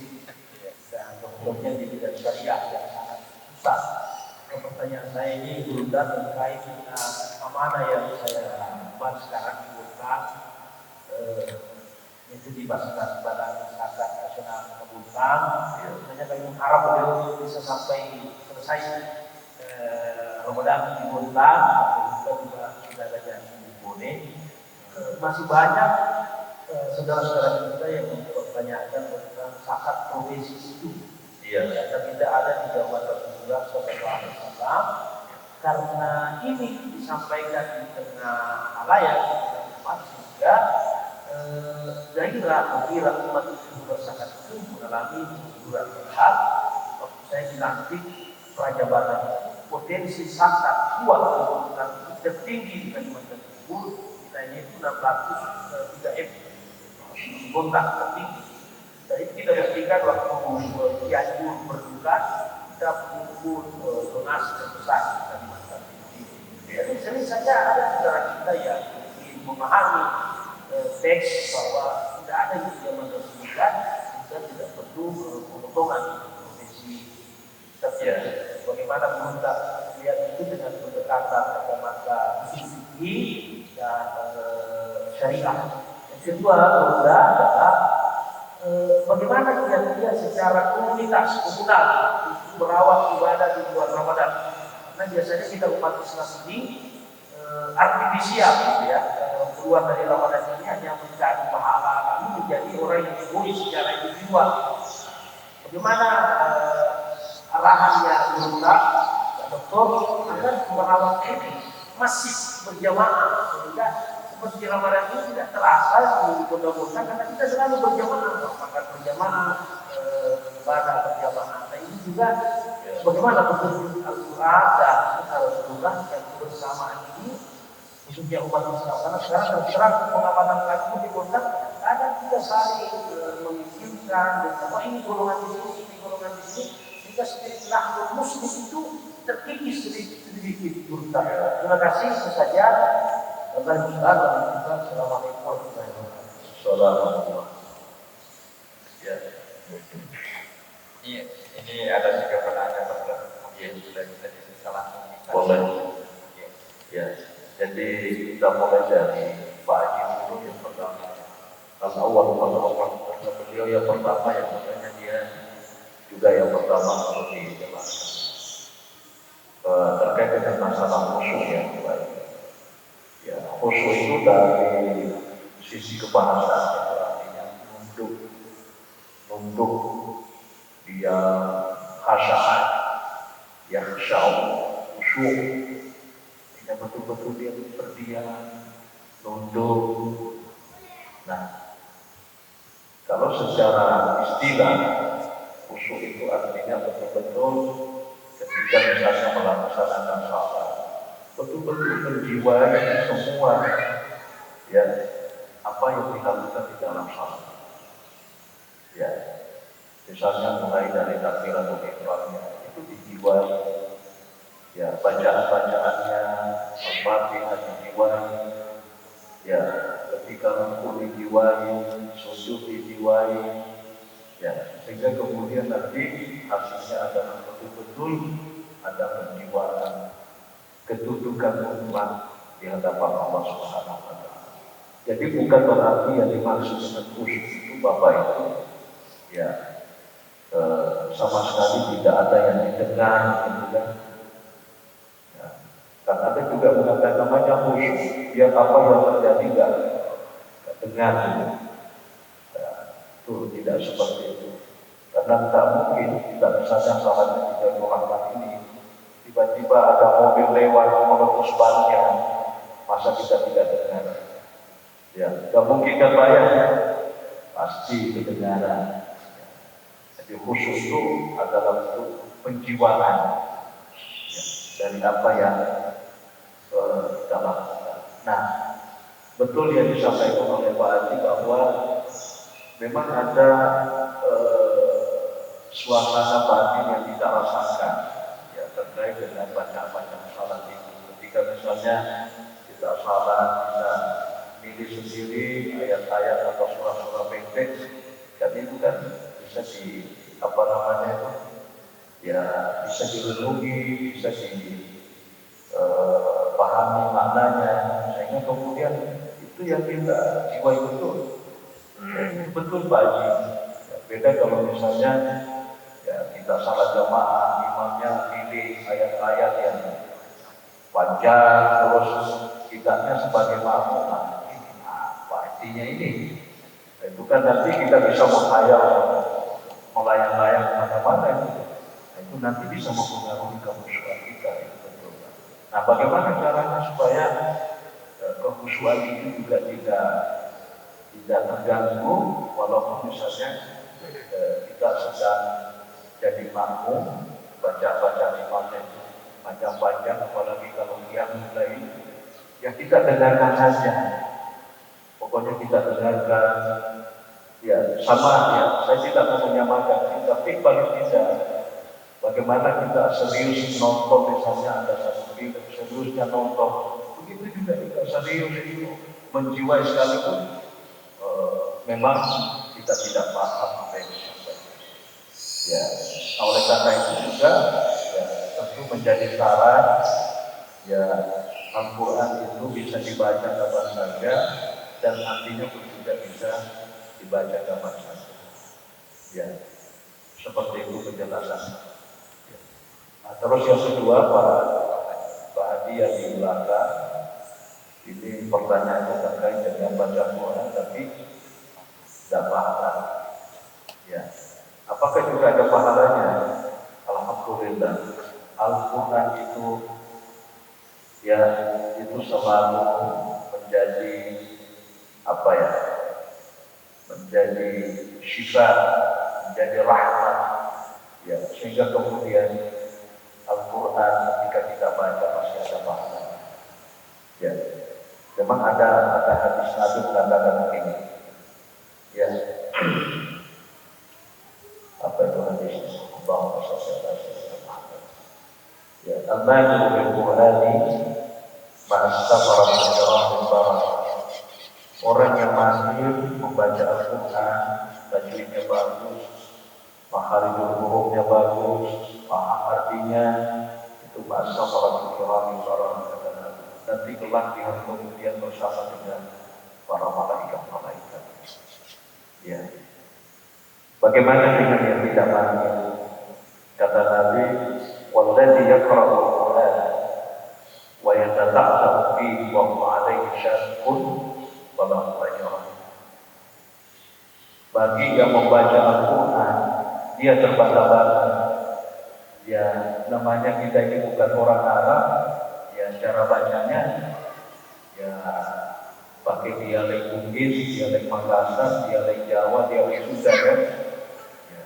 dan dokternya di bidang syariah yang sangat susah. Pertanyaan saya ini berulang terkait dengan amanah yang saya buat sekarang di Bultang, itu di Badan Zakat Nasional Bultang. Saya kami mengharap beliau bisa sampai selesai Ramadan di Bultang, kita juga sudah ada janji di Bone. Masih banyak saudara-saudara kita yang mempertanyakan tentang zakat profesi itu. Dan tidak ada di Jawa Rasulullah SAW, karena ini disampaikan di tengah halayak sehingga daerah umat Islam zakat itu mengalami kemunduran besar. Waktu saya dilantik prajabatan, potensi zakat kuat untuk tertinggi di Kalimantan Timur, kita ini 603 M, kontak tertinggi. Jadi kita buktikan waktu Cianjur berduka, kita mengumpul donasi terbesar di Kalimantan Timur. Jadi sering saja ada saudara kita yang ingin memahami teks bahwa tidak ada yang zaman Rasulullah, kita tidak perlu pemotongan profesi bagaimana kita lihat itu dengan pendekatan kacamata fikih dan syariah. Yang kedua adalah bagaimana kira-kira secara komunitas komunal merawat ibadah di bulan Ramadan. Karena biasanya kita umat Islam ini artifisial gitu ya, keluar dari Ramadan ini hanya mencari pahala, lalu menjadi orang yang egois secara individual. Bagaimana arahannya Ustaz dan Doktor agar merawat ini masih berjamaah sehingga seperti Ramadan ini tidak terasa di kota-kota karena kita selalu berjamaah, makan berjamaah, ibadah berjamaah. Nah ini juga bagaimana betul Al-Quran dan Rasulullah yang bersamaan ini khususnya umat Islam, karena sekarang terserang pengamatan kami di kota kadang kita saling memikirkan dan ini golongan di sini, ini golongan di sini, sehingga spirit muslim itu terkikis sedikit berita. Terima kasih, itu saja. Assalamualaikum warahmatullahi wabarakatuh. Ya. Ini ada juga pertanyaan mungkin sudah bisa disalah. Boleh. Ya. Jadi kita mulai dari Pak Haji dulu yang pertama. Al-awwal beliau yang pertama yang makanya dia juga yang pertama untuk dijelaskan terkait dengan masalah khusyuk yang baik. Ya, khusyuk itu dari sisi kebahasaan itu artinya nunduk dia khasya'an yakhsya'u khusyuk. Tidak betul-betul dia berdiam, nunduk. Nah, kalau secara istilah khusyuk itu artinya betul-betul ketika misalnya melaksanakan salat, betul-betul menjiwai semua ya apa yang dilakukan di dalam salat. Ya, misalnya mulai dari takbiratul ihramnya itu dijiwai. Ya, bacaan-bacaannya, Al-Fatihah dijiwai, ya, ketika rukuk dijiwai, sujud dijiwai, ya, sehingga kemudian nanti hasilnya adalah betul-betul ada penjiwaan, kedudukan umat di hadapan Allah Subhanahu wa Ta'ala. Jadi bukan berarti yang dimaksud dengan khusyuk itu Bapak itu, ya, sama sekali tidak ada yang didengar, gitu kan. Kan ada juga mengatakan namanya khusyuk, biar apa yang terjadi enggak dengar. Itu tidak seperti itu. Karena tak mungkin kita misalnya salatnya 3 rakaat ini, tiba-tiba ada mobil lewat meletus bannya, masa kita tidak dengar? Ya, tak mungkin kan bayar, pasti kedengaran. Jadi khusyuk itu adalah bentuk penjiwaan ya, dari apa yang dalam. Nah, betul yang disampaikan oleh Pak Haji bahwa memang ada suasana batin yang kita rasakan ya terkait dengan bacaan salat itu. Ketika misalnya kita salat, kita milih sendiri ayat-ayat atau surah-surah pendek, dan itu kan bisa di apa namanya itu ya bisa direnungi, bisa pahami maknanya, sehingga kemudian itu yang kita jiwai betul. Itu betul Pak Haji. Ya, beda kalau misalnya ya kita salat jamaah, imamnya pilih ayat-ayat yang panjang, terus kitanya sebagai makmum, ini apa artinya ini? Nah, itu kan nanti kita bisa menghayal, melayang-layang kemana-mana itu. Nah, itu nanti bisa mempengaruhi kekhusyuan kita. Nah, bagaimana caranya supaya kekhusyuan itu juga tidak terganggu, walaupun misalnya kita sedang jadi makmum, baca imamnya itu panjang-panjang, apalagi kalau dia mulai, ya kita dengarkan saja. Pokoknya kita dengarkan, ya sama ya. Saya tidak mau menyamakan, tapi paling tidak bagaimana kita serius nonton, misalnya ada satu film seriusnya nonton, begitu juga kita serius itu menjiwai sekalipun memang kita tidak paham apa yang disampaikan. Ya, oleh karena itu juga ya, tentu menjadi syarat, ya Al-Quran itu bisa dibaca kapan saja dan artinya pun juga bisa dibaca kapan saja. Ya, seperti itu penjelasan. Ya. Nah, terus yang kedua, Pak Hadi yang di belakang, ini pertanyaannya terkait dengan baca Quran tapi tidak pahala. Ya, apakah juga ada pahalanya? Alhamdulillah, Al-Quran itu ya itu selalu menjadi apa ya? Menjadi syifa, menjadi rahmat, ya sehingga kemudian Al-Quran ketika kita baca masih ada pahala. Ya, memang ada hadis Nabi mengatakan begini. Ya, apa itu hadisnya? Allahumma shalli ala sayyidina Muhammad. Ya, al-mahiru bil Qur'ani ma'as-safara min jarahil barak. Orang yang mahir membaca Al-Quran, tajwidnya bagus, makharijul hurufnya bagus, paham artinya, itu ma'as-safara min jarahil barak. Nanti kelak dia kemudian bersama dengan para malaikat-malaikat. Ya. Bagaimana dengan yang tidak mahir? Kata Nabi, "Walladzi yaqra'u al-Qur'an wa yatata'amu fihi wa huwa 'alaihi syaqqun falahu ajrun." Bagi yang membaca Al-Quran, dia terbata-bata. Ya, namanya kita ini bukan orang Arab. Ya, cara bacanya ya pakai dialek Bugis, dialek Makassar, dialek Jawa, dialek Sunda kan. Ya.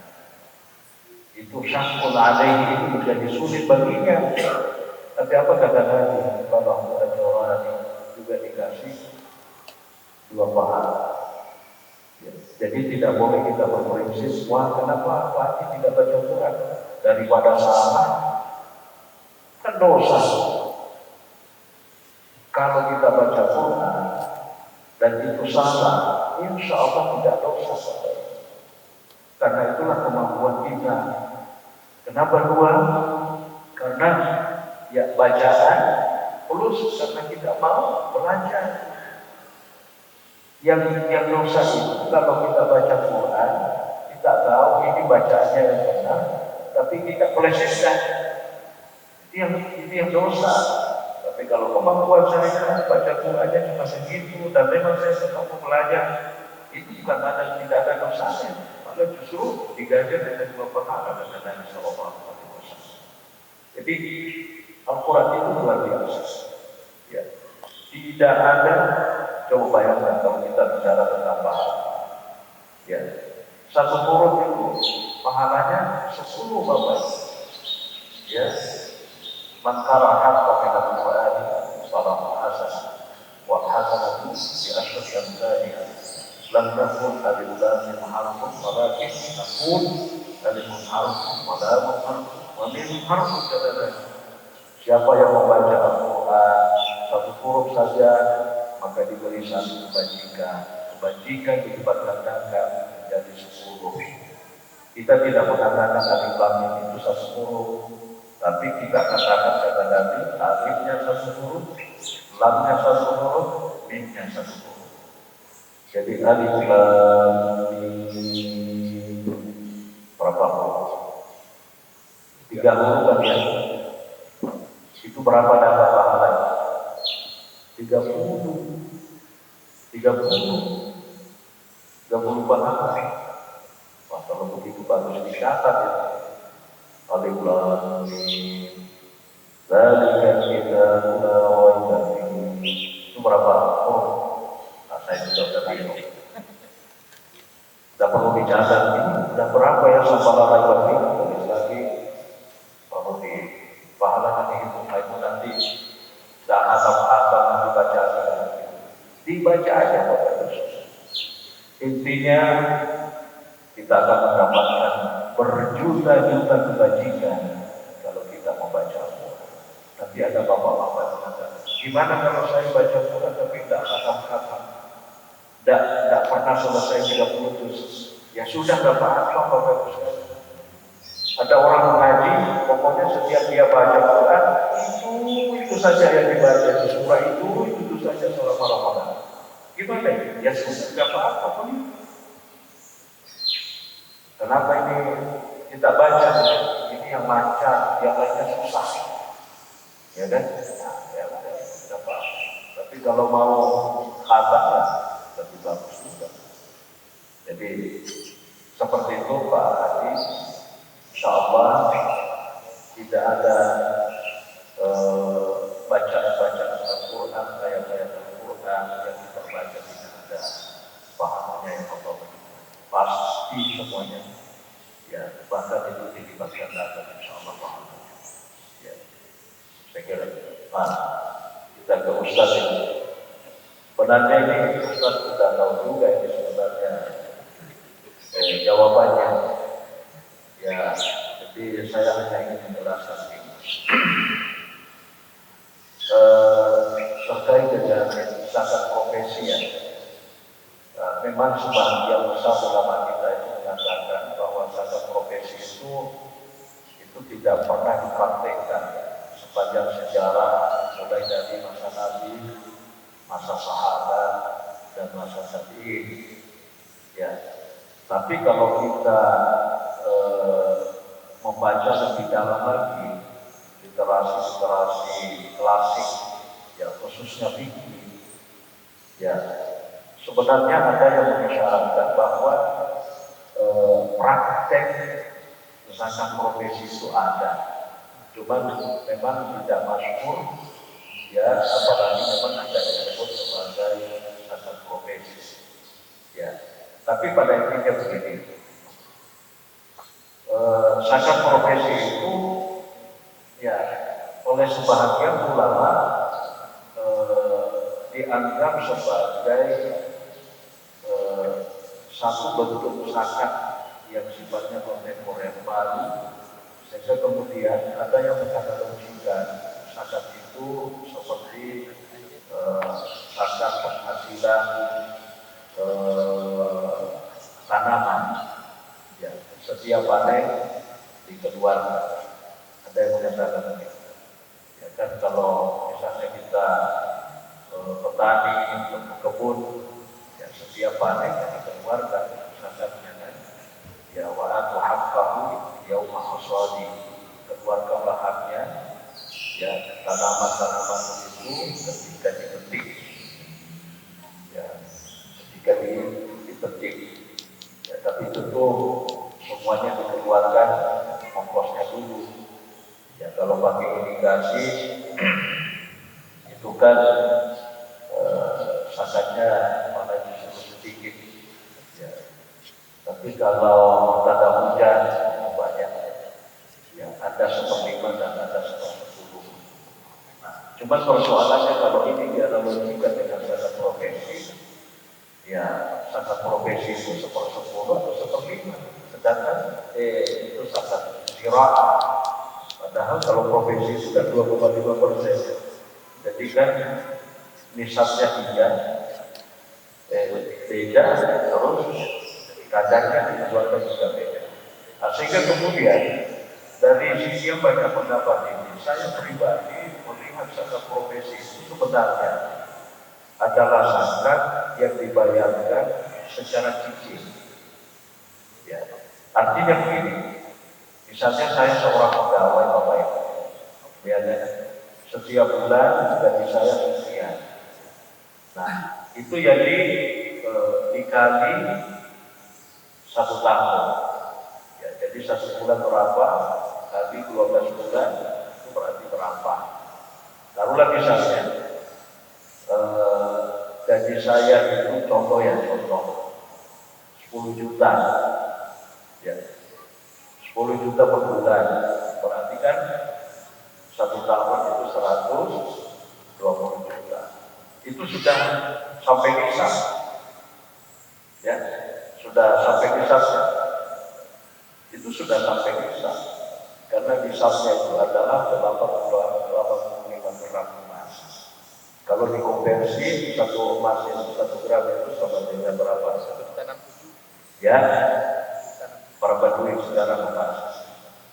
Itu syakul alaihi itu menjadi sulit baginya. Tapi apa kata Nabi? Kalau orang juga dikasih dua pahala. Ya. Jadi tidak boleh kita berprinsip, wah kenapa Pak tidak baca Quran daripada salah kan dosa. Kalau kita baca Quran dan itu salah, insya Allah tidak dosa. Karena itulah kemampuan kita. Kenapa dua? Karena ya bacaan plus karena kita mau belajar. Yang dosa itu kalau kita baca Quran, kita tahu ini bacaannya yang benar, tapi kita peleseskan. Itu yang dosa. Tapi kalau kemampuan saya baca Qurannya cuma segitu dan memang saya sedang belajar, itu bukan tidak ada dosanya, malah justru diganjar dengan dua pahala dengan Nabi Sallallahu Alaihi Wasallam. Jadi Al-Quran itu luar biasa. Ya. Tidak ada, coba bayangkan kalau kita bicara tentang pahala. Ya. Satu huruf itu pahalanya 10 bapak. Ya. Man qara'a harfan min al-Qur'an falahu hasanah wal hasanatu bi asyri amsalha. Lam takun alif lam mim harfun walakin takun alif harfun wa lam harfun wa mim harfun kadzalika. Siapa yang membaca Al-Quran satu huruf saja maka diberi satu kebajikan. Kebajikan dilipat gandakan menjadi 10. Kita tidak mengatakan alif lam mim itu satu huruf, tapi kita katakan kata Nabi, alifnya satu huruf, lamnya satu huruf, mimnya satu huruf. Jadi alif lam mim berapa huruf? 3 huruf kan ya? Itu berapa dapat pahala? 30 pahala. Wah, kalau begitu bagus dicatat ya. Alif lam mim dzalika kitabun la raiba fihi. Itu berapa? Oh, saya sudah bingung. Tidak perlu dicatat ini. Sudah berapa ya sampai la raiba fihi? Tulis lagi. Perlu di pahalanya dihitung itu nanti. Dan atap-atap nanti dibaca aja terus. Intinya kita akan mendapatkan berjuta-juta kebajikan kalau kita membaca Al-Quran. Nanti ada bapak-bapak yang mengatakan, gimana kalau saya baca Al-Quran tapi tidak kata-kata, tidak pernah selesai 30 juz? Ya sudah, nggak apa-apa Bapak Ibu. Ada orang mengaji, pokoknya setiap dia baca Quran, itu saja yang dibaca, itu surah itu saja selama Ramadan. Gimana ya? Ya sudah, nggak apa-apa pun. Kenapa ini kita baca? Ini yang lancar, yang lainnya susah. Ya kan? Nah, ya udah, nggak apa-apa. Tapi kalau mau khatam, lebih bagus juga. Jadi seperti itu Pak Hadi, insya Allah tidak ada bacaan Al-Quran, ayat-ayat Al-Quran yang kita baca tidak ada pahamnya yang Allah beri. Pasti semuanya, ya bahkan itu dilibatkan dalam insya Allah pahamnya. Ya, saya kira, Pak, kita ke Ustaz ini. Sebenarnya ini Ustaz sudah tahu juga ini sebenarnya jawabannya. Ya, jadi saya hanya ingin menjelaskan ini. Terkait dengan zakat profesi ya, memang sebagian besar ulama kita itu mengatakan bahwa zakat profesi itu tidak pernah dipraktekkan sepanjang sejarah mulai dari masa Nabi, masa sahabat dan masa tabi'in. Ya, tapi kalau kita membaca lebih dalam lagi literasi klasik, ya khususnya fikih, ya sebenarnya ada yang mengisyaratkan bahwa praktek zakat profesi itu ada, cuma memang tidak masyhur, ya apalagi memang ada yang disebut sebagai zakat profesi. Ya, tapi pada intinya begini, zakat profesi itu ya oleh sebahagian ulama dianggap sebagai satu bentuk zakat yang sifatnya kontemporer baru, sehingga kemudian ada yang menganalogikan zakat itu seperti zakat penghasilan tanaman, ya setiap panen dikeluarkan. Ada yang mengatakan begitu. Ya kan kalau misalnya kita petani kebun, ya setiap panen yang dikeluarkan zakatnya kan, ya wa atu haqqahu yauma hasadi, keluarkanlah haknya, ya tanaman-tanaman itu ketika dipetik, ya ketika dipetik, ya tapi tentu semuanya dikeluarkan ongkosnya dulu. Ya kalau pakai irigasi itu kan zakatnya mana justru sedikit. Ya. Tapi kalau tak ada hujan banyak, ya ada 1/5 dan ada 1/10. Nah, cuma persoalannya kalau ini dianalogikan dengan zakat profesi, ya zakat profesi itu 1/10 atau 1/5, sedangkan itu zakat ziraah. Padahal kalau profesi itu kan 2,5%. Jadi kan nisabnya beda, terus kadarnya dikeluarkan juga beda. Nah, sehingga kemudian dari sisi yang banyak pendapat ini, saya pribadi melihat zakat profesi itu sebenarnya adalah zakat yang dibayarkan secara cicil. Ya, artinya begini. Misalnya saya seorang pegawai Bapak Ibu, ya, setiap bulan gaji saya sekian. Nah, itu jadi dikali 1 tahun. Ya, jadi 1 bulan berapa? Kali 12 bulan itu berarti berapa? Taruhlah misalnya gaji saya itu contoh 10 juta. Ya. 10 juta per bulan, berarti kan 1 tahun itu 120 juta. Itu sudah sampai nisab, ya, sudah sampai nisabnya. Itu sudah sampai nisab, karena nisabnya itu adalah 85 gram emas. Kalau dikonversi 1 emas itu 1 gram itu sama dengan berapa? Ya. Berapa duit sekarang emas?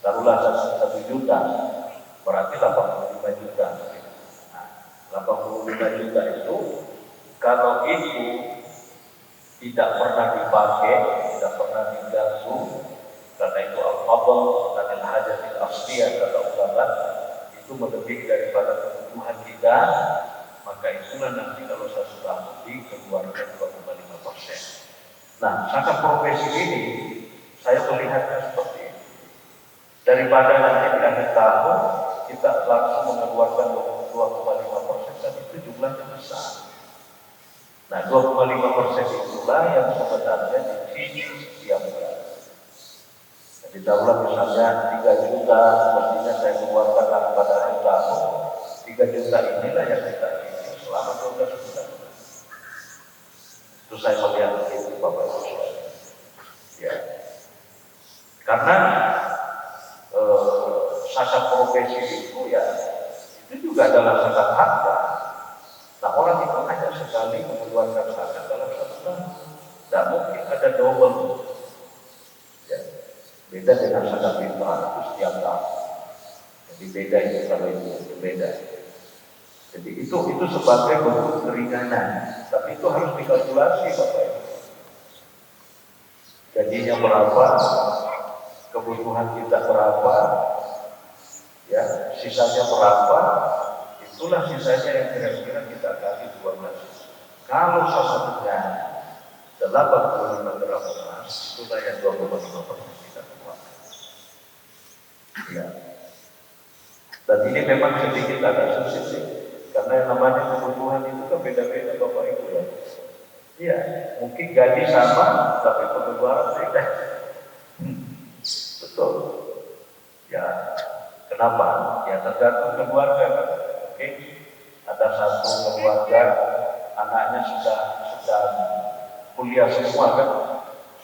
taruhlah 1 juta, berarti 85 juta. Nah, 85 juta itu kalau itu tidak pernah dipakai, tidak pernah diganggu, karena itu al-fadl dan al-hajatil asliyah kata ulama, itu melebihi daripada kebutuhan kita, maka itulah nanti kalau 1 tahun dikeluarkan 2,5%. Nah, zakat profesi ini saya melihatnya seperti ini. Daripada nanti di akhir tahun kita langsung mengeluarkan 2,5%, dan itu jumlahnya besar. Nah, 2,5% itulah yang sebenarnya dicicil setiap bulan. Jadi tahulah misalnya 3 juta mestinya saya keluarkan pada akhir tahun. 3 juta inilah yang kita cicil selama 12 bulan. Itu saya melihat begitu Bapak Ibu. Ya. Karena zakat profesi itu ya itu juga adalah zakat harta. Nah, orang itu hanya sekali mengeluarkan zakat dalam 1 tahun. Tidak mungkin ada double. Ya. Beda dengan zakat fitrah itu setiap tahun. Jadi beda itu kalau itu beda. Jadi itu sebagai bentuk keringanan. Tapi itu harus dikalkulasi Bapak Ibu. Gajinya berapa, kebutuhan kita berapa, ya sisanya berapa, itulah sisanya yang kira-kira kita kali 12. Kalau sama dengan 85 gram emas, itulah yang 2,5% kita keluarkan. Ya. Dan ini memang sedikit agak sulit sih, karena yang namanya kebutuhan itu kan beda-beda Bapak Ibu ya. Iya, mungkin gaji sama, tapi pengeluaran beda. Betul. Ya, kenapa? Ya tergantung keluarga. Oke, ada satu keluarga anaknya sudah kuliah semua kan.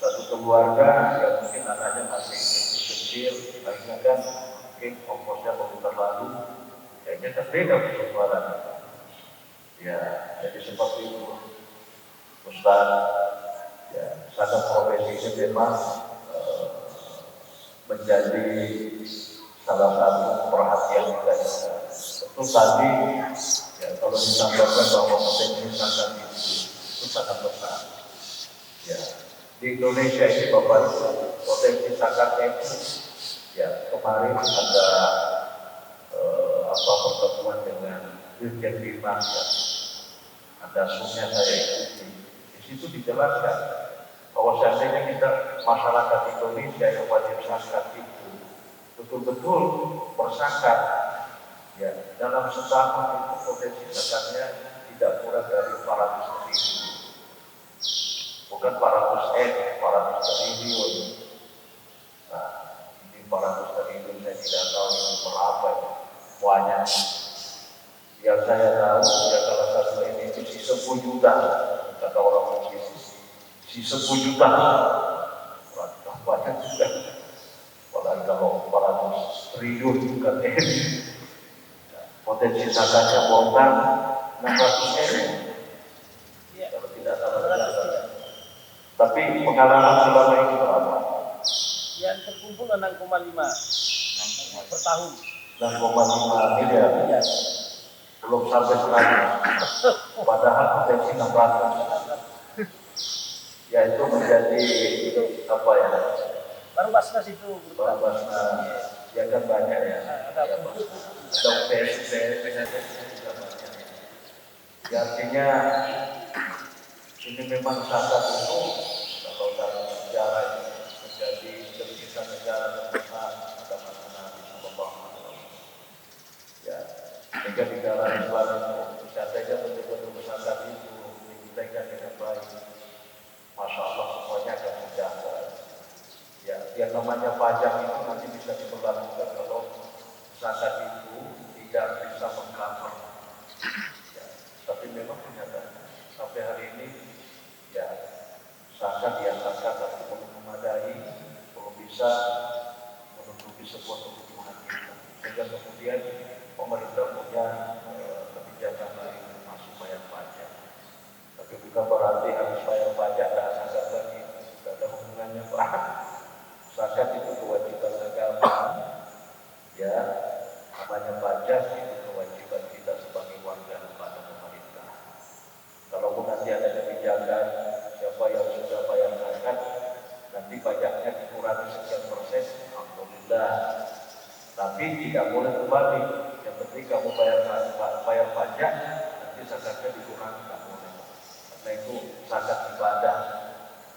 Satu keluarga yang mungkin anaknya masih kecil, akhirnya kan mungkin ongkosnya begitu terlalu, kayaknya kan beda pengeluaran. Ya, jadi seperti itu. Ustaz, ya, zakat profesi ini memang menjadi salah satu perhatian kita juga. Betul tadi, ya, kalau disampaikan bahwa potensi zakat itu sangat besar. Ya, di Indonesia ini Bapak Ibu, potensi zakatnya itu, ya kemarin ada pertemuan dengan Dirjen Bimas, ya, ada Zoom-nya saya ikuti. Di situ dijelaskan bahwa seandainya kita masyarakat Indonesia yang wajib zakat itu betul-betul berzakat, ya dalam setahun itu potensi zakatnya tidak kurang dari 400 triliun, bukan 400 triliun. Nah, ini 400 triliun saya tidak tahu ini berapa banyak. Yang saya tahu ya kalau satu ini si 10 juta kata orang bisnis, si 10 juta banyak juga. Apalagi kalau 400 triliun bukan potensi zakatnya bongkar 600 kalau tidak salah. Tapi pengalaman selama ini berapa? Yang terkumpul 6,5 per tahun. 6,5 miliar. Ya. Belum sampai 100, padahal potensi 600. Ya itu menjadi apa ya? Baru Basnas itu. Baru Basnas, ya kan banyak ya. Ada UPS juga banyak. Ya artinya ini memang zakat itu kalau dalam sejarah ini menjadi devisa negara terbesar pada masa Nabi Sallallahu Alaihi Wasallam. Ya. Sehingga di dalam Islam itu seandainya betul-betul zakat itu diberikan dengan baik, Masya Allah semuanya akan sejahtera. Ya, yang namanya pajak itu nanti bisa diberlakukan kalau zakat itu tidak bisa mengcover. Ya, tapi memang kenyataannya sampai hari ini ya zakat diangkat tapi belum memadai, belum bisa menutupi sebuah kebutuhan kita. Sehingga kemudian pemerintah punya kebijakan lain termasuk bayar pajak. Tapi bukan berarti harus bayar pajak dan zakat lagi. Tidak ada hubungannya Pak. Zakat itu kewajiban agama. Ya, namanya pajak itu kewajiban kita sebagai warga kepada pemerintah. Kalaupun nanti ada kebijakan siapa yang sudah bayar zakat, nanti pajaknya dikurangi sekian persen, alhamdulillah. Tapi tidak boleh kembali. Yang penting kamu bayar pajak, nanti zakatnya dikurangi, tidak boleh. Karena itu zakat ibadah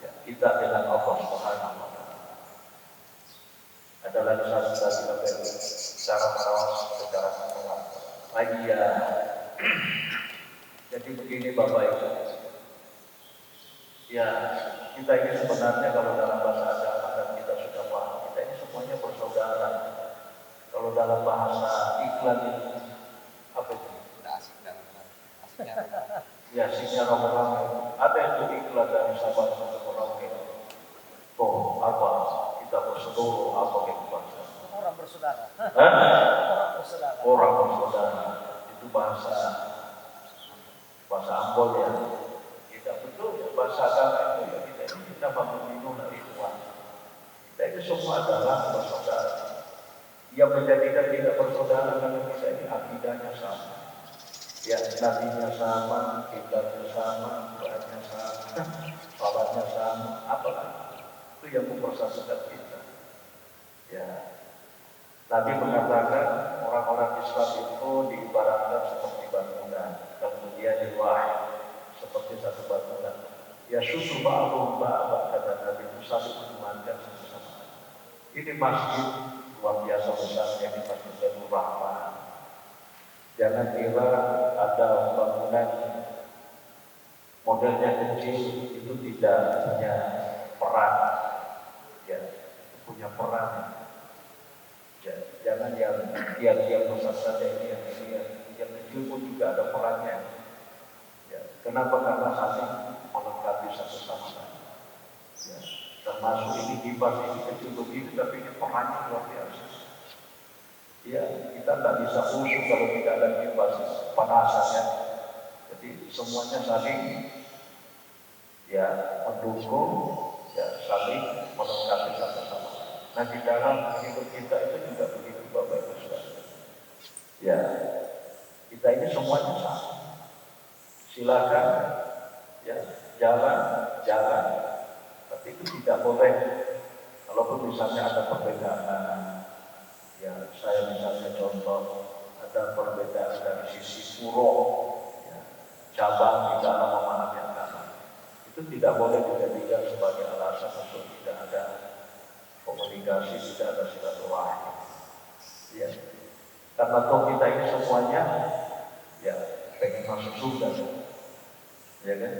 ya, kita dengan Allah Subhanahu wa Ta'ala. Ada lagi satu cara merawat secara keseluruhan. Ya, jadi begini Bapak Ibu. Ya, kita ini sebenarnya kalau dalam bahasa agama dan kita sudah paham, kita ini semuanya bersaudara. Kalau dalam bahasa iklan itu apa itu? Ya, asiknya ramai-ramai. Ada itu iklan dari Sabang sampai Merauke. Oh, apa? Kita bersaudara, apa gitu bahasa? Orang bersaudara. Hah? Orang bersaudara. Orang bersaudara. Itu bahasa Ambon ya. Tidak betul ya. Bahasa agama itu ya kita ini kita bangun minum dari Tuhan. Kita ini semua adalah bersaudara. Yang menjadikan tidak bersaudara karena kita ini akidahnya sama. Ya, nabinya sama, kitabnya sama, Qurannya sama, salatnya sama, apalagi itu yang mempersatukan kita. Ya, Nabi mengatakan orang-orang Islam itu diibaratkan seperti bangunan, kemudian riwayat seperti satu bangunan. Ya susu ba'alum ba'abak kata Nabi itu saling menguatkan satu sama lain. Ini masjid luar biasa besarnya di Masjid Baitur Rahman. Jangan kira ada bangunan modelnya kecil itu tidak punya peran. Ya, itu punya peran. Ya, jangan yang diam-diam besar saja ini yang kecil pun juga ada perannya. Ya, kenapa? Karena saling melengkapi satu sama lain. Ya, termasuk ini kipas ini kecil begini tapi ini perannya luar biasa. Ya, kita tidak bisa usul kalau tidak ada kipas panasan ya. Jadi semuanya saling ya mendukung, ya saling melengkapi satu sama lain. Nah di dalam hidup kita itu juga begitu Bapak Ibu Saudara. Ya, kita ini semuanya sama. Silakan ya jalan, tapi itu tidak boleh. Kalaupun misalnya ada perbedaan. Ya, saya misalnya contoh ada perbedaan dari sisi puro, ya, cabang di dalam memahami agama. Itu tidak boleh dijadikan sebagai alasan untuk tidak ada komunikasi, tidak ada silaturahmi. Ya, karena toh kita ini semuanya ya pengen masuk surga, ya kan?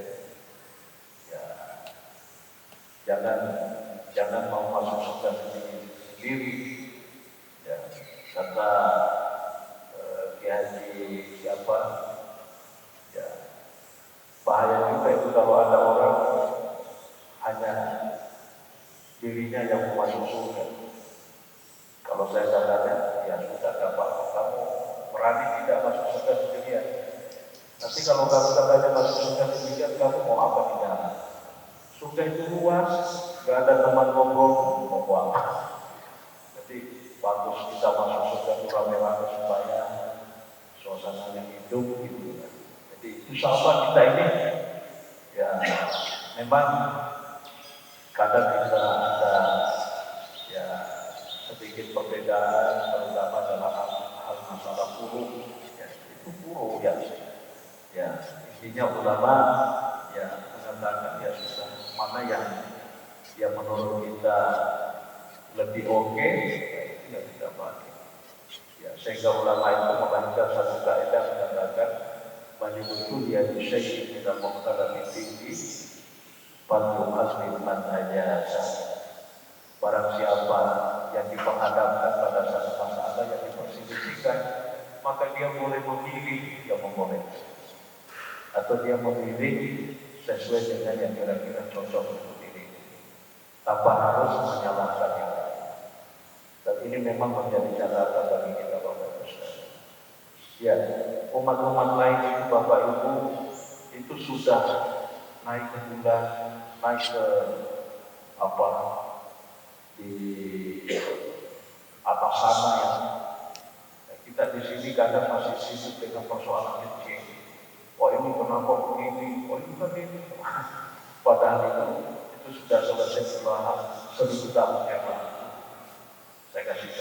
Ya, jangan mau masuk surga sendiri. Ya, kata Kiai Haji siapa? Ya, bahaya juga itu kalau ada orang hanya dirinya yang mau masuk surga. Kalau saya katakan, ya sudah gak apa-apa, kamu berani tidak masuk surga sendirian. Nanti kalau kamu katanya masuk surga sendirian, kamu mau apa di dalam? Surga itu luas, gak ada teman ngobrol, mau apa? Jadi bagus kita masuk surga itu rame-rame supaya suasananya hidup gitu. Jadi insya Allah kita ini ya memang kadang bisa ada ya sedikit perbedaan terutama dalam hal masalah puru ya, itu puru ya intinya ulama ya mengatakan ya sudah mana yang menurut kita lebih oke ya kita pakai ya sehingga ulama itu melahirkan satu kaidah mengatakan bagi betul dia disyai'i tidak muqtadami tinggi Fadlu asli man aja barang siapa yang dipenghadapkan pada satu masalah yang diperselisihkan maka dia boleh memilih yang membolehkan atau dia memilih sesuai dengan yang kira-kira cocok untuk diri tanpa harus menyalahkan yang lain. Dan ini memang menjadi catatan bagi kita Bapak Ibu sekalian. Ya, umat-umat lain itu Bapak Ibu itu sudah naik ke bulan, naik ke di atas sana ya, kadang masih sibuk dengan persoalan kecil. Oh ini kenapa begini, oh ini begini. Padahal itu sudah selesai dibahas 1000 tahun yang lalu. Saya kasih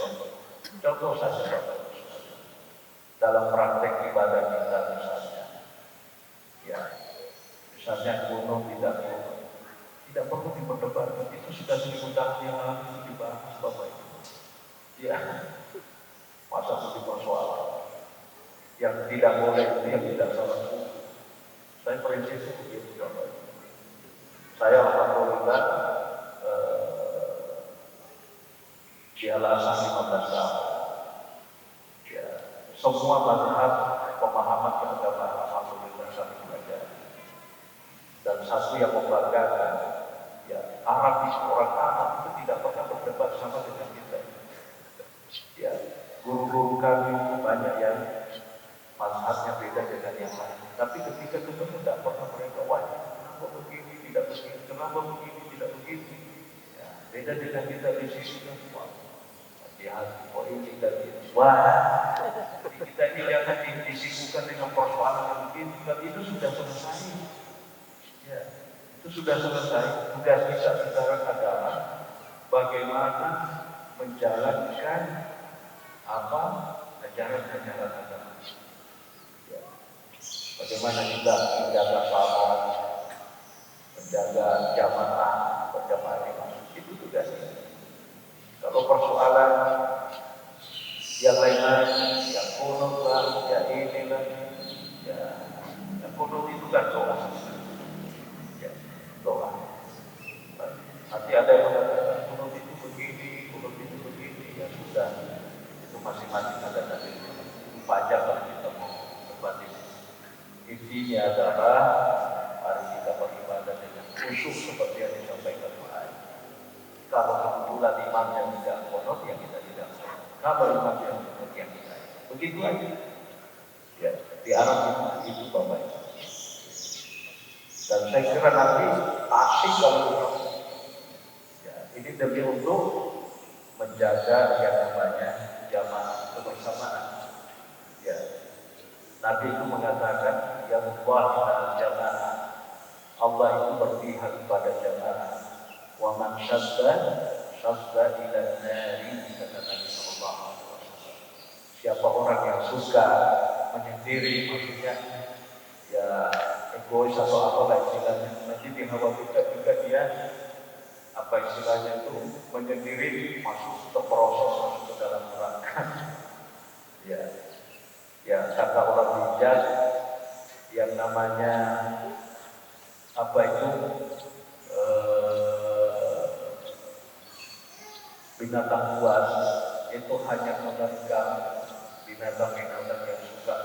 contoh saja Bapak. Dalam praktek ibadah kita misalnya, ya, misalnya gunung tidak perlu diperdebatkan, itu sudah 1000 tahun yang lalu itu dibahas Bapak Ibu. Ya, masa itu persoalan yang tidak boleh itu yang tidak salah. Saya prinsip begitu Bapak Ibu. Saya alhamdulillah di Al-Azhar 15 tahun. Ya, semua mazhab pemahaman keagamaan alhamdulillah saya belajar. Dan satu yang membanggakan, ya orang Arab itu tidak pernah berdebat sama dengan kita. Ya, guru-guru kami banyak yang mazhabnya beda dengan yang lain. Tapi ketika ketemu tidak pernah mereka wajib. Kenapa begini, tidak begini, kenapa begini, tidak begini. Ya, beda dengan kita di sini semua. Hati-hati, kok ini dan ini. Wah, kita ini jangan disibukkan dengan persoalan yang begini. Tapi itu sudah selesai. Ya, itu sudah selesai. Tugas kita secara agama bagaimana menjalankan ajaran-ajaran agama. Ya. Bagaimana kita menjaga salat, menjaga jamaah, berjamaah itu tugasnya. Kalau persoalan yang lain-lain, yang kunut lah, ya inilah, ya yang kunut itu kan doa. Ya, doa. Nanti ada yang mengatakan kunut itu begini, ya sudah. Itu masing-masing ada dari pajak kalau kita mau berbatin. Intinya adalah mari kita beribadah dengan khusyuk seperti yang disampaikan Pak. Kalau kebetulan imam yang tidak konot, ya kita tidak konot. Kalau imam yang konot, yang kita. Begitu aja. Ya, di Arab itu Bapak. Dan saya kira nanti asik kalau ya, ini demi untuk menjaga yang namanya jamaah kebersamaan. Ya, Nabi itu mengatakan yang Allah jamaah. Allah itu berpihak kepada jamaah. Wa man syadda ila nari, kata Nabi sallallahu alaihi wasallam. Siapa orang yang suka menyendiri, maksudnya ya egois atau apalah istilahnya, nanti dikhawatirkan juga dia apa istilahnya itu menyendiri, masuk ke proses, masuk ke dalam neraka. Ya kata orang bijak yang namanya apa itu binatang buas itu hanya menerkam binatang-binatang yang suka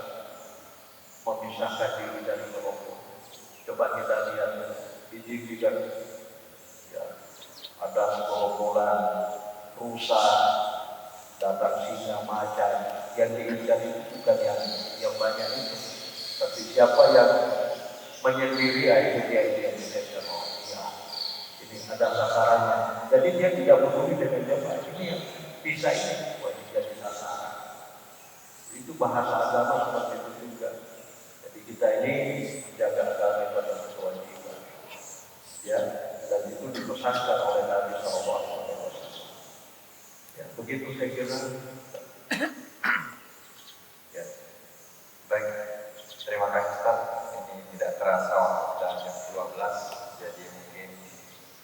memisahkan diri dari kelompok. Coba kita lihat di ya, ada segerombolan rusa datang singa macan, yang diincar itu bukan yang banyak itu, tapi siapa yang menyendiri itu dia yang diincar. Oh ya, ini ada sasarannya. Jadi dia tidak peduli dengan jamaah. Ini yang bisa ini wajib jadi sasaran. Itu bahasa agama seperti itu juga. Jadi kita ini menjaga agama pada kewajiban. Ya, dan itu dipesankan oleh Nabi SAW. Ya, begitu saya kira. Ya, baik. Terima kasih Ustaz. Ini tidak terasa sudah jam 12. Jadi mungkin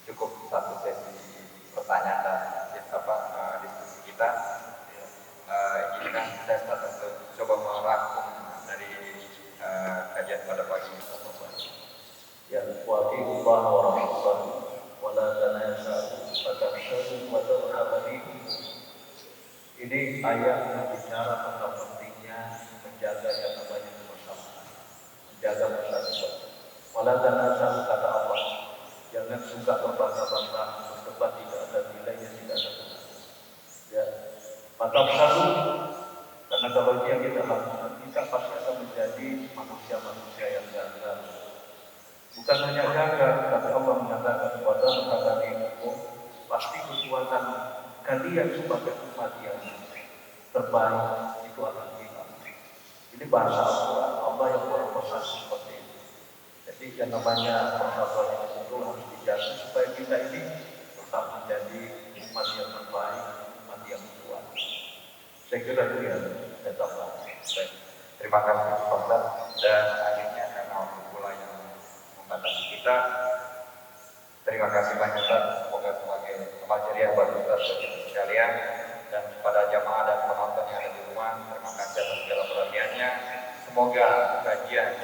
cukup satu sesi pertanyaan dan diskusi kita. Ini kan saya start untuk coba merangkum dari kajian pada pagi ini. Ya, wa'atiullah wa rasulahu wa la tanaza'u fatafshalu wa tadhhabu rihukum. Ini ayat yang bicara tentang pentingnya menjaga yang namanya kebersamaan, menjaga persatuan. Wa la tanaza'u, kata Allah, jangan suka berbangga-bangga, berdebat tidak ada nilainya, tidak ada guna. Ya, fatafshalu, karena kalau yang kita lakukan, kita pasti akan menjadi manusia-manusia yang gagal. Bukan hanya gagal, tapi Allah mengatakan kepada mereka, pasti kekuatan kalian sebagai umat yang terbaik itu akan hilang. Ini bahasa Al-Quran, Allah yang berpesan seperti itu. Jadi yang namanya persatuan itu harus dijaga supaya kita ini tetap menjadi umat yang terbaik, umat yang kuat. Saya kira itu ya, tetap baik. Terima kasih Pak Ustaz. Dan akhirnya karena waktu pula yang membatasi kita, terima kasih banyak Ustaz. Semoga sebagai amal jariah buat Ustaz sekalian dan kepada jamaah dan penonton yang ada di rumah, terima kasih atas segala perhatiannya. Semoga kajian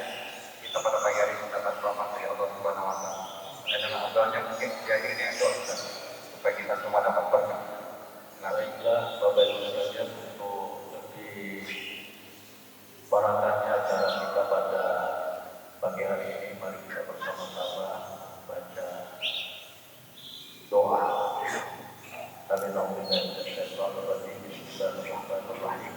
kita pada pagi hari ini mendapat rahmat dari Allah Subhanahu wa taala. Dan dengan doanya mungkin diakhiri dengan doa Ustaz, supaya kita semua dapat berkah. Baiklah Bapak Ibu sekalian, untuk lebih barangkali acara kita pada pagi hari ini, mari kita bersama-sama baca doa. Bismillahirrahmanirrahim.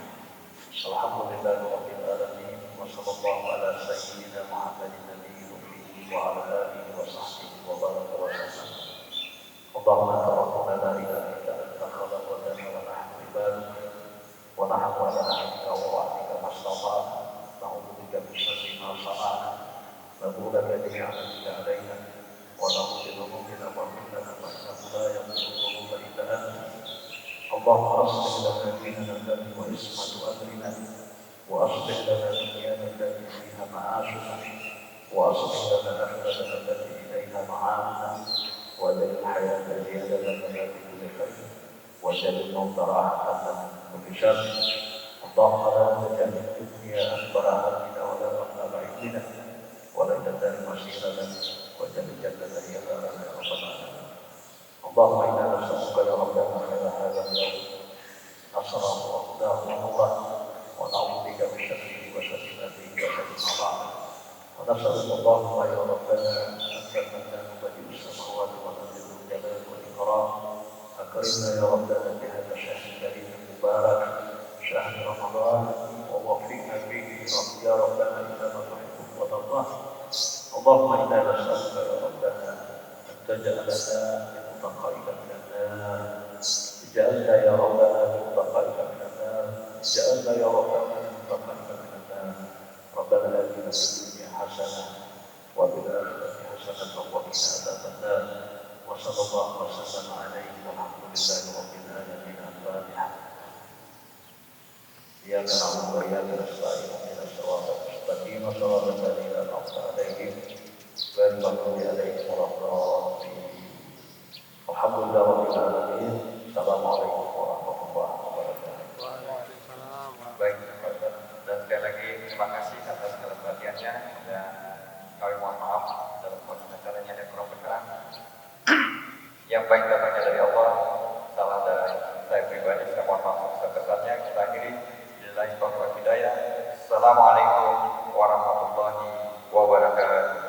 Alhamdulillahirabbil alamin wa sallallahu ala sayyidina Muhammadin nabiyil ummi wa ala alihi wa sahbihi wa baraka wa sallam. Allahumma rabbana la ilaha illa anta khalaqtana wa nahnu ibaduka wa nahnu ala ahdika wa wa'dika mastata'na na'udzu bika min syarri ma sana'na nabulu laka bi ni'matika 'alaina wa na'udzu bika min dhunubina fa innahu la yaghfiru dhunuba illa anta. Allahumma aslih lana dinana alladhi wa ismatu amrina wa aslih lana dunyana allati fiha ma'ashuna wa aslih lana akhiratana allati ilayha ma'aduna وَجَعَلْ الْحَيَاةَ زِيَادَةً لَنَا فِي كُلِّ خَيْرٍ وَجَعَلْ الْمَوْتَ رَاحَةً مِنْ كُلِّ شَرٍّ. اللهم لا تجعل الدنيا أكبر همنا ولا مبلغ علمنا ولا إلى الدار مصيرنا واجعل الجنة هي دارنا يا رب العالمين. اللهم إنا نسألك يا ربنا خير هذا اليوم نصره وهداه ونوره ونعوذ بك من شره وشر ما فيه وشر ما بعده. ونسألك اللهم يا ربنا أنت المنان بديع السماوات والأرض ذو الجلال والإكرام، أكرمنا يا ربنا بهذا الشهر الكريم المبارك شهر رمضان ووفقنا فيه يا ربنا إلى ما تحب وترضاه. اللهم إنا نسألك يا ربنا أن تجعلنا من متقائك من النار، اجعلنا يا ربنا من متقائك من النار، اجعلنا يا ربنا من متقائك من النار. ربنا آتنا في الدنيا حسنة وفي الآخرة حسنة وقنا عذاب النار. وصلى الله وسلم عليه والحمد لله رب العالمين. الفاتحة. إياك نعبد وإياك نستعين اهدنا الصراط المستقيم صراط الذين أنعمت عليهم غير المغضوب عليهم ولا الضالين. الحمد لله رب العالمين. السلام عليكم ورحمة الله وبركاته. Baik, dan sekali lagi terima kasih atas segala perhatiannya dan kami mohon maaf dalam proses acaranya yang kurang berkenan. Yang baik datangnya dari Allah, salah dari saya pribadi, saya mohon maaf sebesar-besarnya. Kita akhiri billahi taufiq wal hidayah. Assalamualaikum warahmatullahi wabarakatuh.